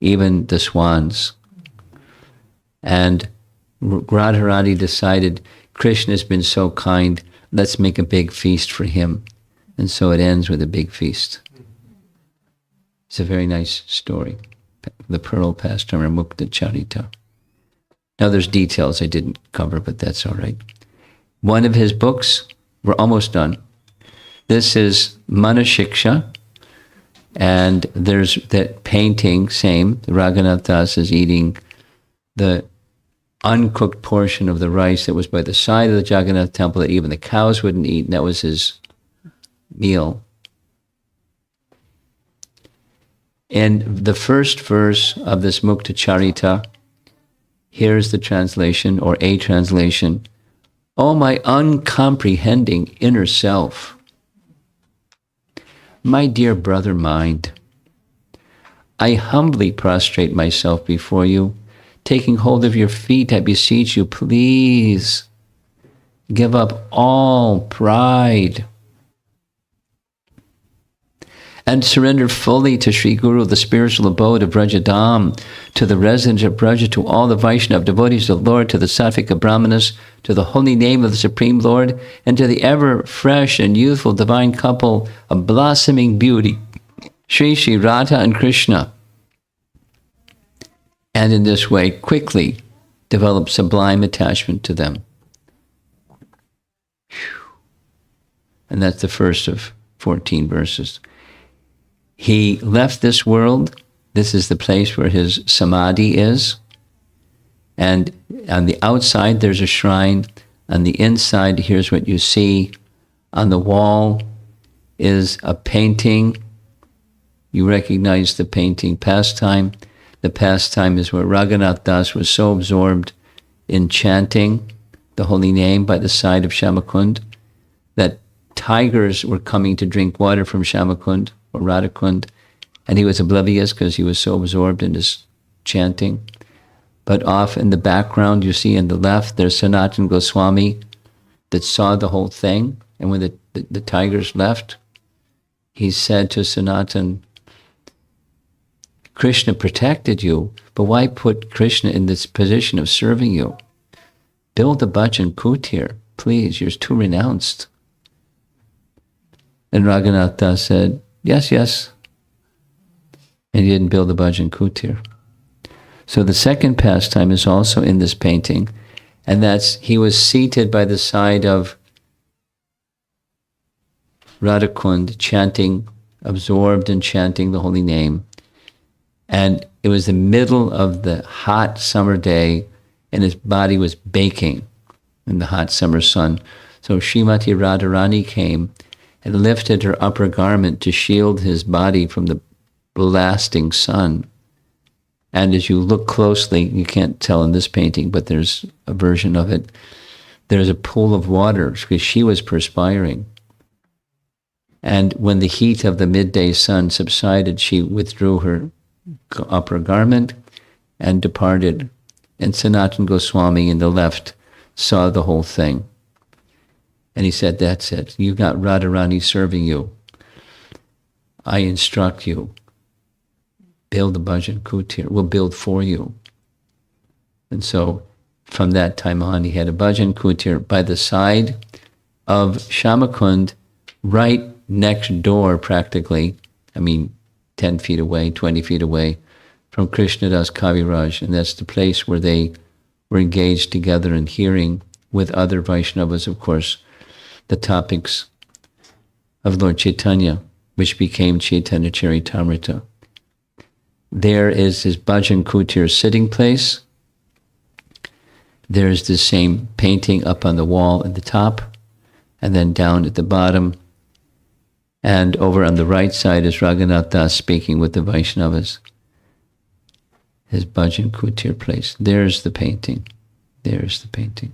Speaker 1: even the swans. And Radharani decided, Krishna's been so kind, let's make a big feast for him. And so it ends with a big feast. It's a very nice story, the pearl pastime, or Mukta Charita. Now there's details I didn't cover, but that's all right. One of his books, we're almost done. This is Manashiksha, and there's that painting, same, Raghunath Das is eating the uncooked portion of the rice that was by the side of the Jagannath temple that even the cows wouldn't eat, and that was his meal. In the first verse of this Mukta Charita, here's the translation, or a translation. Oh, my uncomprehending inner self, my dear brother mind, I humbly prostrate myself before you, taking hold of your feet, I beseech you, please give up all pride and surrender fully to Sri Guru, the spiritual abode of Brajadam, to the residents of Braja, to all the Vaishnava devotees of the Lord, to the Sattvika Brahmanas, to the holy name of the Supreme Lord, and to the ever fresh and youthful divine couple of blossoming beauty, Sri Sri Radha and Krishna. And in this way, quickly develop sublime attachment to them. And that's the first of 14 verses. He left this world. This is the place where his samadhi is. And on the outside, there's a shrine. On the inside, here's what you see. On the wall is a painting. You recognize the painting, Pastime. The Pastime is where Raghunath Das was so absorbed in chanting the holy name by the side of Shamakund that tigers were coming to drink water from Shamakund or Radhakund, and he was oblivious because he was so absorbed in his chanting. But off in the background, you see in the left, there's Sanatana Goswami that saw the whole thing, and when the tigers left, he said to Sanatana, Krishna protected you, but why put Krishna in this position of serving you? Build a bhajan kutir, please, you're too renounced. And Raghunatha said, yes, yes. And he didn't build a bhajan kutir. So the second pastime is also in this painting, and that's he was seated by the side of Radhakund, chanting, absorbed in chanting the holy name. And it was the middle of the hot summer day, and his body was baking in the hot summer sun. So Srimati Radharani came and lifted her upper garment to shield his body from the blasting sun. And as you look closely, you can't tell in this painting, but there's a version of it, there's a pool of water because she was perspiring. And when the heat of the midday sun subsided, she withdrew her upper garment and departed. And Sanatana Goswami in the left saw the whole thing. And he said, that's it. You've got Radharani serving you. I instruct you. Build a bhajan kutir. We'll build for you. And so from that time on, he had a bhajan kutir by the side of Shamakund, right next door practically. 10 feet away, 20 feet away from Krishnadas Kaviraj. And that's the place where they were engaged together in hearing with other Vaishnavas, of course, the topics of Lord Chaitanya, which became Chaitanya Charitamrita. There is his bhajan kutir sitting place. There's the same painting up on the wall at the top, and then down at the bottom. And over on the right side is Raghunath Das speaking with the Vaishnavas. His bhajan kutir place. There's the painting. There's the painting.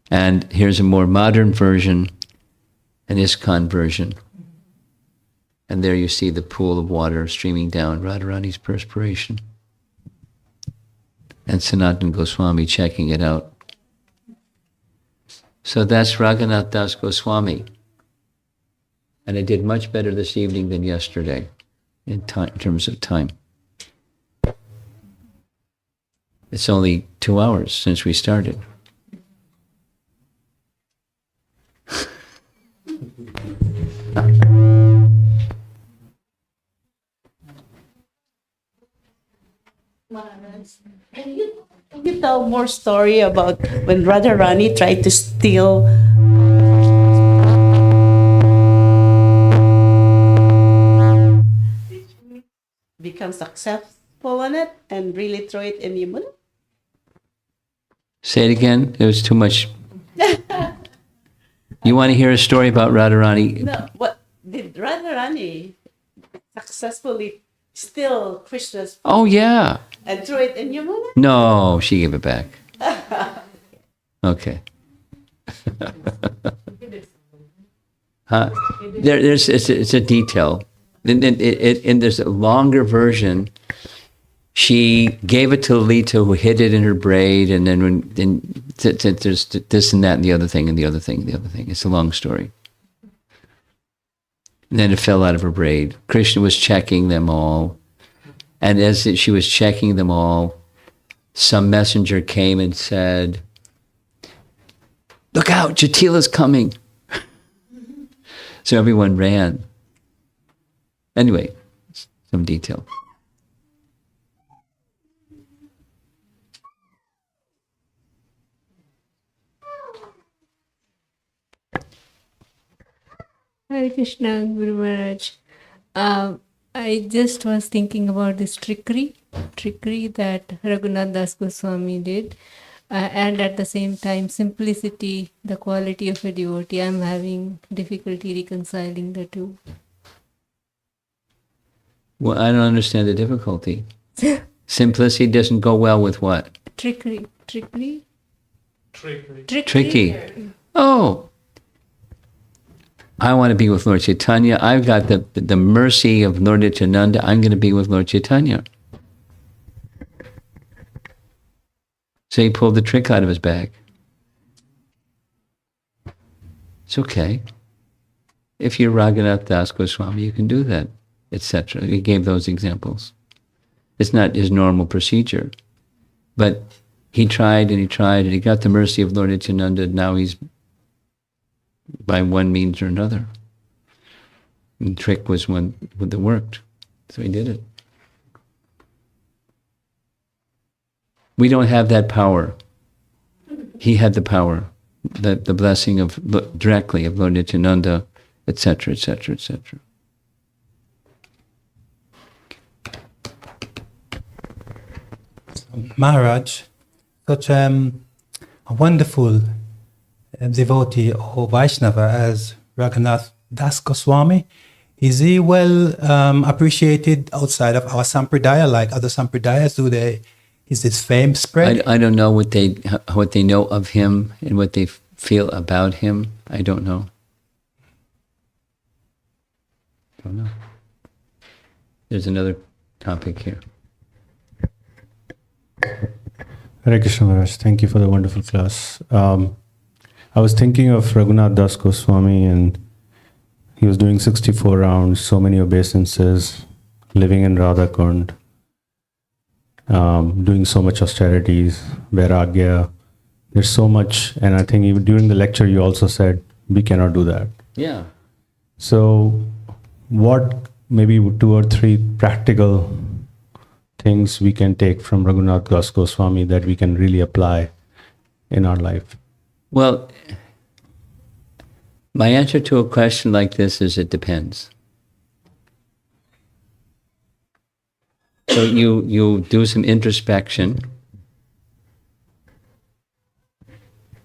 Speaker 1: And here's a more modern version, an ISKCON version. And there you see the pool of water streaming down, Radharani's perspiration. And Sanatana Goswami checking it out. So that's Raghunath Das Goswami. And I did much better this evening than yesterday in terms of time. It's only 2 hours since we started.
Speaker 3: Can you tell more story about when Radharani tried to steal become successful on it and really throw it in Yamuna?
Speaker 1: Say it again. It was too much. You want to hear a story about Radharani?
Speaker 3: No, what did Radharani successfully steal Krishna's
Speaker 1: Oh, yeah.
Speaker 3: and throw it in Yamuna?
Speaker 1: No, she gave it back. Okay. Huh? It's a detail. And there's a longer version. She gave it to Lalita, who hid it in her braid, and then there's this and that and the other thing and the other thing and the other thing. It's a long story. And then it fell out of her braid. Krishna was checking them all. And as she was checking them all, some messenger came and said, "Look out, Jatila's coming." So everyone ran. Anyway, some detail.
Speaker 4: Hare Krishna, Guru Maharaj. I just was thinking about this trickery that Raghunath Das Goswami did, and at the same time, simplicity, the quality of a devotee. I'm having difficulty reconciling the two.
Speaker 1: Well, I don't understand the difficulty. Simplicity doesn't go well with what?
Speaker 4: Trickery.
Speaker 1: Tricky. Oh, I want to be with Lord Chaitanya. I've got the mercy of Lord Nityananda. I'm going to be with Lord Chaitanya. So he pulled the trick out of his bag. It's okay. If you're Raghunath Das Goswami, you can do that, etc. He gave those examples. It's not his normal procedure. But he tried and he tried and he got the mercy of Lord Nityananda. Now he's by one means or another. And the trick was one that worked. So he did it. We don't have that power. He had the power, the blessing of directly of Lord Nityananda, etc., etc., etc.
Speaker 5: Maharaj, such a wonderful devotee or Vaishnava as Raghunath Das Goswami, is he well appreciated outside of our sampradaya, like other sampradayas? Is this fame spread?
Speaker 1: I don't know what they know of him and what they feel about him. I don't know. There's another topic here.
Speaker 6: Hare Krishna Maharaj, thank you for the wonderful class. I was thinking of Raghunath Das Goswami, and he was doing 64 rounds, so many obeisances, living in Radha Kund, doing so much austerities, vairagya. There's so much, and I think even during the lecture you also said we cannot do that.
Speaker 1: Yeah.
Speaker 6: So what maybe 2 or 3 practical things we can take from Raghunath Das Goswami that we can really apply in our life?
Speaker 1: Well, my answer to a question like this is it depends. So you do some introspection,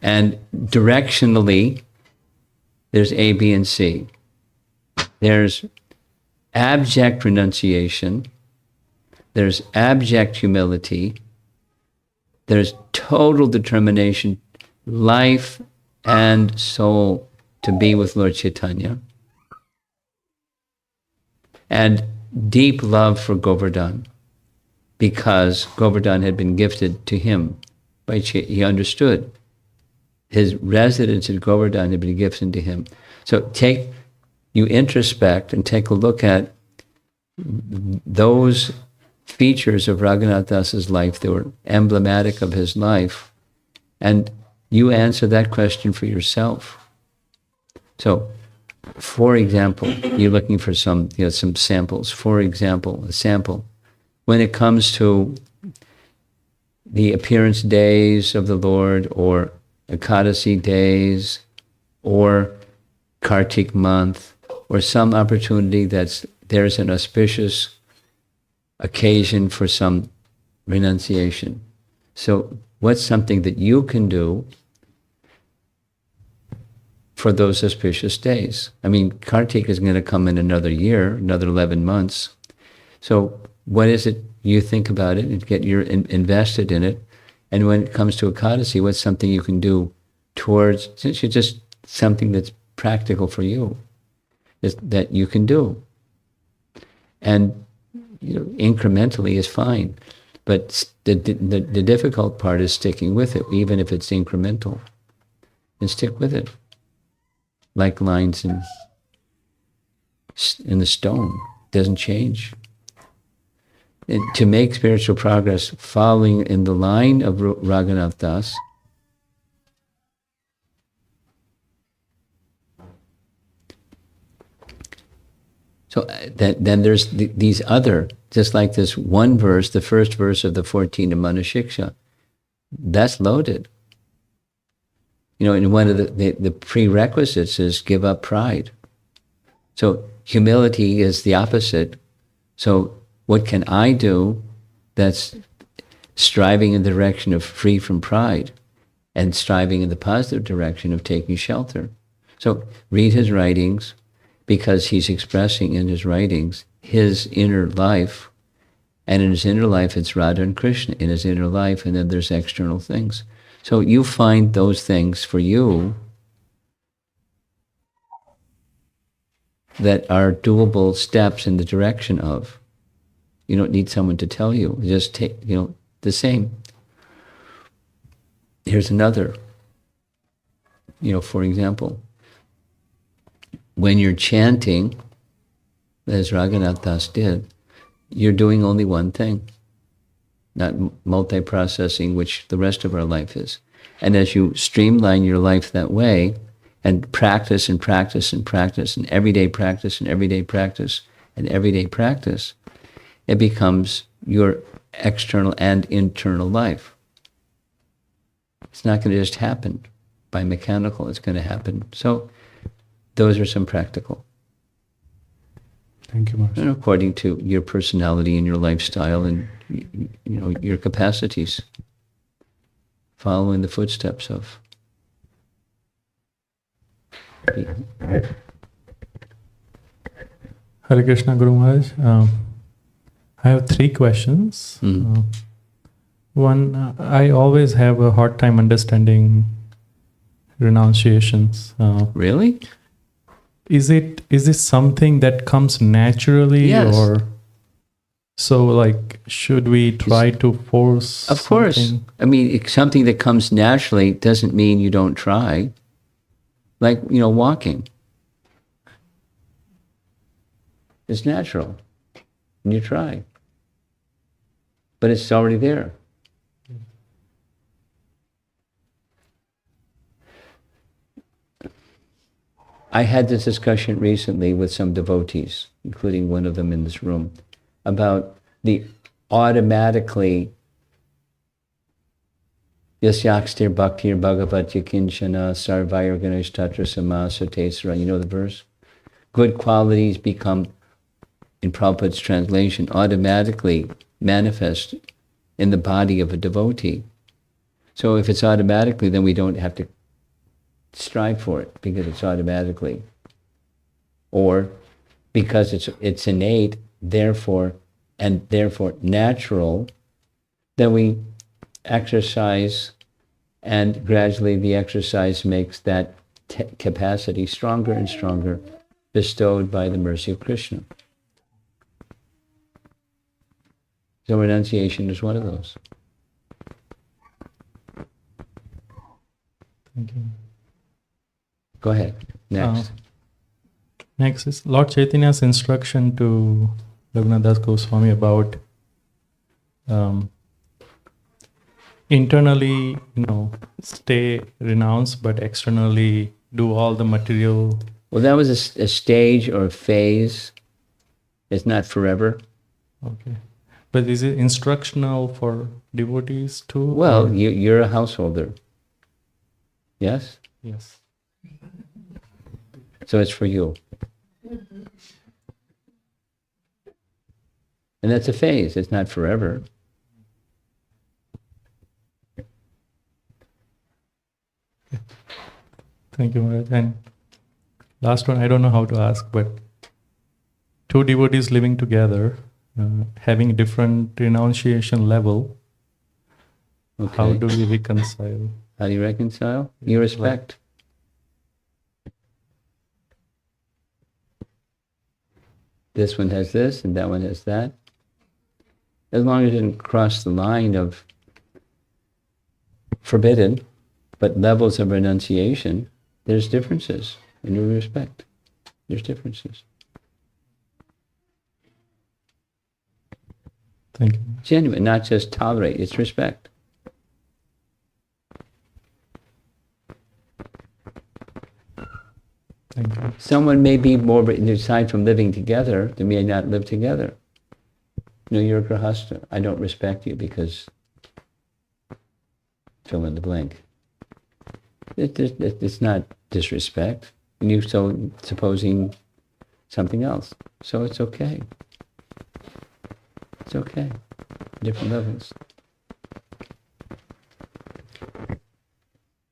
Speaker 1: and directionally, there's A, B, and C. There's abject renunciation, there's abject humility, there's total determination, life and soul, to be with Lord Chaitanya, and deep love for Govardhan, because Govardhan had been gifted to him by he understood his residence at Govardhan had been gifted to him. So you introspect and take a look at those features of Raghunath Das's life that were emblematic of his life, and you answer that question for yourself. So, for example, you're looking for some samples. For example, a sample. When it comes to the appearance days of the Lord, or Ekadasi days, or Kartik month, or some opportunity there's an auspicious occasion for some renunciation. So what's something that you can do for those auspicious days? I mean, Kartik is going to come in another year, another 11 months. So what is it you think about it and get invested in it? And when it comes to Ekadasi, what's something you can do towards, since it's just something that's practical for you, is that you can do. And incrementally is fine. But the difficult part is sticking with it, even if it's incremental. And stick with it. Like lines in in the stone. It doesn't change. To make spiritual progress, following in the line of Raghunath Das, so then there's these other, just like this one verse, the first verse of the 14 of Manushiksha, that's loaded. And one of the prerequisites is give up pride. So humility is the opposite. So what can I do that's striving in the direction of free from pride and striving in the positive direction of taking shelter? So read his writings, because he's expressing in his writings his inner life. And in his inner life, it's Radha and Krishna in his inner life, and then there's external things. So you find those things for you that are doable steps in the direction of. You don't need someone to tell you. Just take, the same. Here's another. For example, when you're chanting, as Raghunath Das did, you're doing only one thing, not multi-processing, which the rest of our life is. And as you streamline your life that way, and practice and practice and practice, and everyday practice and everyday practice and everyday practice, it becomes your external and internal life. It's not going to just happen by mechanical, it's going to happen. So those are some practical.
Speaker 6: Thank you, Maharaj.
Speaker 1: And according to your personality and your lifestyle and your capacities, following the footsteps of.
Speaker 7: Hare Krishna, Guru Maharaj. I have 3 questions. One, I always have a hard time understanding renunciations.
Speaker 1: Really?
Speaker 7: Is it something that comes naturally?
Speaker 1: Yes.
Speaker 7: Or so should we try to force?
Speaker 1: Of course.
Speaker 7: something?
Speaker 1: I mean, something that comes naturally doesn't mean you don't try. Like, walking. It's natural. And you try. But it's already there. I had this discussion recently with some devotees, including one of them in this room, about the automatically Yasyakstir bhaktir bhagavat yakinchana sarvayar ganesh tatra samasatesra. You know the verse? Good qualities become, in Prabhupada's translation, automatically manifest in the body of a devotee. So if it's automatically, then we don't have to strive for it because it's automatically. Or because it's innate, therefore natural, then we exercise, and gradually the exercise makes that capacity stronger and stronger, bestowed by the mercy of Krishna. So renunciation is one of those.
Speaker 7: Thank you.
Speaker 1: Go ahead. Next.
Speaker 7: Next is Lord Chaitanya's instruction to Raghunatha Das Goswami about internally, stay renounced, but externally do all the material.
Speaker 1: Well, that was a stage or a phase. It's not forever.
Speaker 7: Okay. But is it instructional for devotees too?
Speaker 1: Well, you're a householder. Yes?
Speaker 7: Yes.
Speaker 1: So it's for you. And that's a phase. It's not forever.
Speaker 7: Thank you, Maharaj. And last one, I don't know how to ask, but 2 devotees living together, having different renunciation level,
Speaker 1: Okay.
Speaker 7: how do we reconcile?
Speaker 1: How do you reconcile? You respect. This one has this and that one has that. As long as it didn't cross the line of forbidden, but levels of renunciation, there's differences, and you respect. There's differences.
Speaker 7: Thank you.
Speaker 1: Genuine, not just tolerate, it's respect.
Speaker 7: Thank you.
Speaker 1: Someone may be more, aside from living together, they may not live together. You know, you're a grahasta. I don't respect you because fill in the blank. It's not disrespect. And you're so supposing something else. So it's okay. It's okay. Different levels.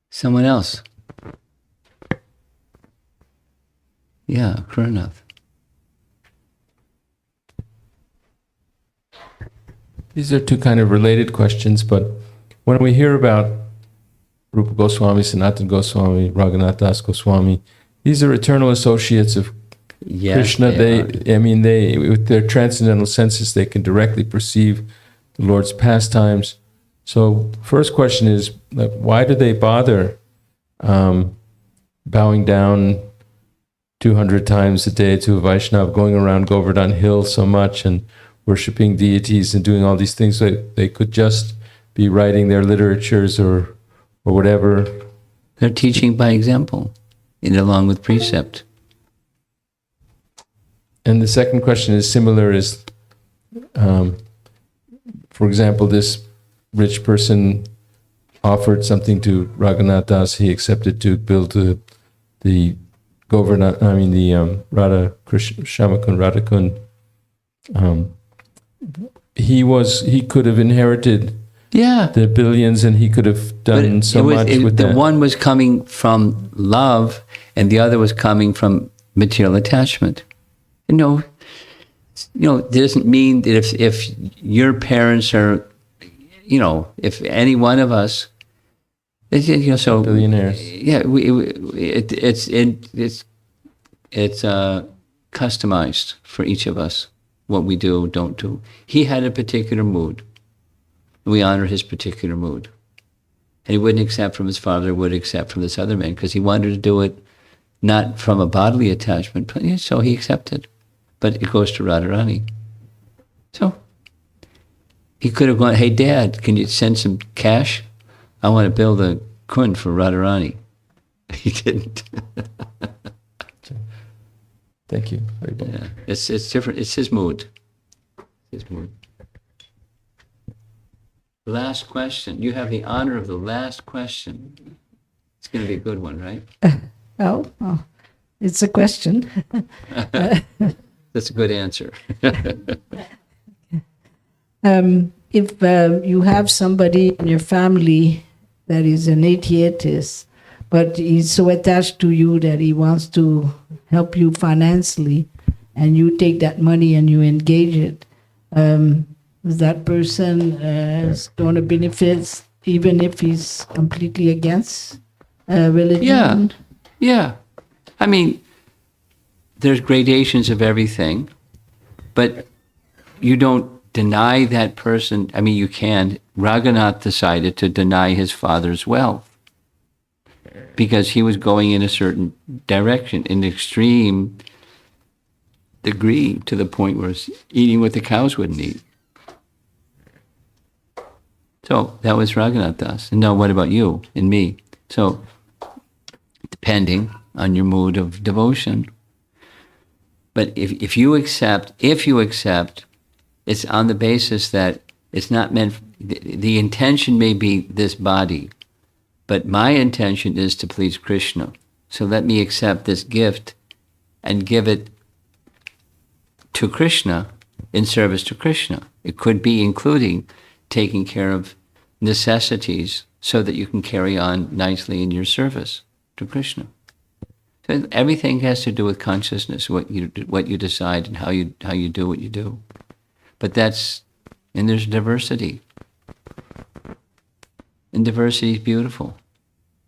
Speaker 1: Someone else. Yeah, Raghunatha.
Speaker 8: These are two kind of related questions, but when we hear about Rupa Goswami, Sanatana Goswami, Raghunatha Das Goswami, these are eternal associates of
Speaker 1: Yes,
Speaker 8: Krishna.
Speaker 1: are.
Speaker 8: I mean, they, with their transcendental senses, they can directly perceive the Lord's pastimes. So, first question is, why do they bother bowing down 200 times a day to a Vaishnava, going around Govardhan Hill so much and worshipping deities and doing all these things? They could just be writing their literatures or whatever.
Speaker 1: They're teaching by example, and along with precept.
Speaker 8: And the second question is similar, is, for example, this rich person offered something to Raghunatha Das. He accepted to build the Govardhan, Radha-Krishna, Shamakund, Radhakund. He could have inherited the billions, and he could have done much with
Speaker 1: the
Speaker 8: that.
Speaker 1: one was coming from love, and the other was coming from material attachment. It doesn't mean that if your parents are, if any one of us, so
Speaker 8: billionaires.
Speaker 1: Yeah, it's customized for each of us, what we do, don't do. He had a particular mood. We honor his particular mood. And he wouldn't accept from his father, would accept from this other man, because he wanted to do it not from a bodily attachment, but so he accepted. But it goes to Radharani. So he could have gone, hey, Dad, can you send some cash? I want to build a kund for Radharani. He didn't.
Speaker 8: Thank you. Very well.
Speaker 1: Yeah, it's different. It's his mood. His mood. Last question. You have the honor of the last question. It's going to be a good one, right?
Speaker 9: Oh, it's a question.
Speaker 1: That's a good answer.
Speaker 9: If you have somebody in your family that is an atheist, but he's so attached to you that he wants to help you financially, and you take that money and you engage it, is that person is going to benefit even if he's completely against religion?
Speaker 1: Yeah. I mean, there's gradations of everything, but you don't deny that person. I mean, you can. Raghunath decided to deny his father's wealth because he was going in a certain direction, in extreme degree, to the point where he's eating what the cows wouldn't eat. So that was Raghunath Das. And now what about you and me? So depending on your mood of devotion. But if you accept, it's on the basis that it's not meant, the intention may be this body, but my intention is to please Krishna. So let me accept this gift and give it to Krishna in service to Krishna. It could be including taking care of necessities so that you can carry on nicely in your service to Krishna. So everything has to do with consciousness, what you decide and how you do what you do. But and there's diversity. And diversity is beautiful.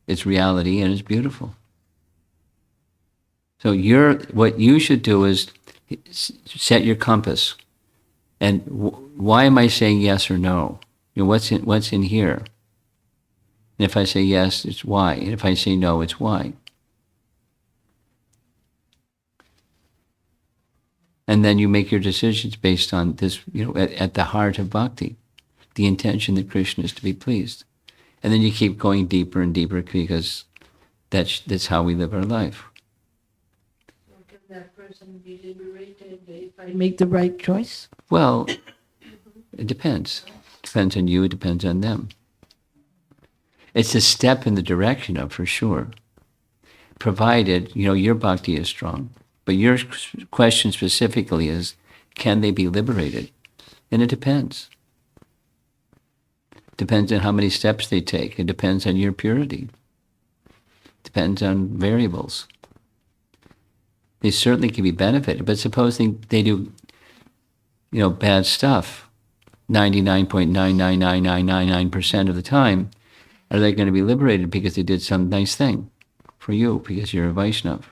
Speaker 1: It's reality and it's beautiful. So what you should do is set your compass. And why am I saying yes or no? What's in here? And if I say yes, it's why. And if I say no, it's why. And then you make your decisions based on this, at the heart of bhakti, the intention that Krishna is to be pleased. And then you keep going deeper and deeper because that's how we live our life.
Speaker 9: Can that person be liberated if I make the right choice?
Speaker 1: Well, it depends. Depends on you, it depends on them. It's a step in the direction of, for sure. Provided, your bhakti is strong. But your question specifically is, can they be liberated? And it depends. Depends on how many steps they take. It depends on your purity. Depends on variables. They certainly can be benefited, but supposing they do, bad stuff 99.999999% of the time, are they going to be liberated because they did some nice thing for you because you're a Vaishnava?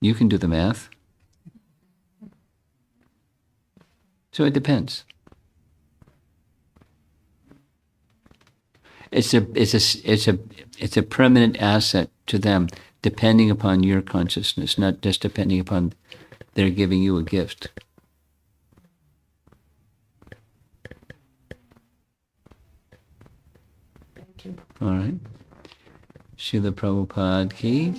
Speaker 1: You can do the math. So it depends. It's a permanent asset to them, depending upon your consciousness, not just depending upon their giving you a gift.
Speaker 9: Thank you.
Speaker 1: All right. Srila Prabhupada ki.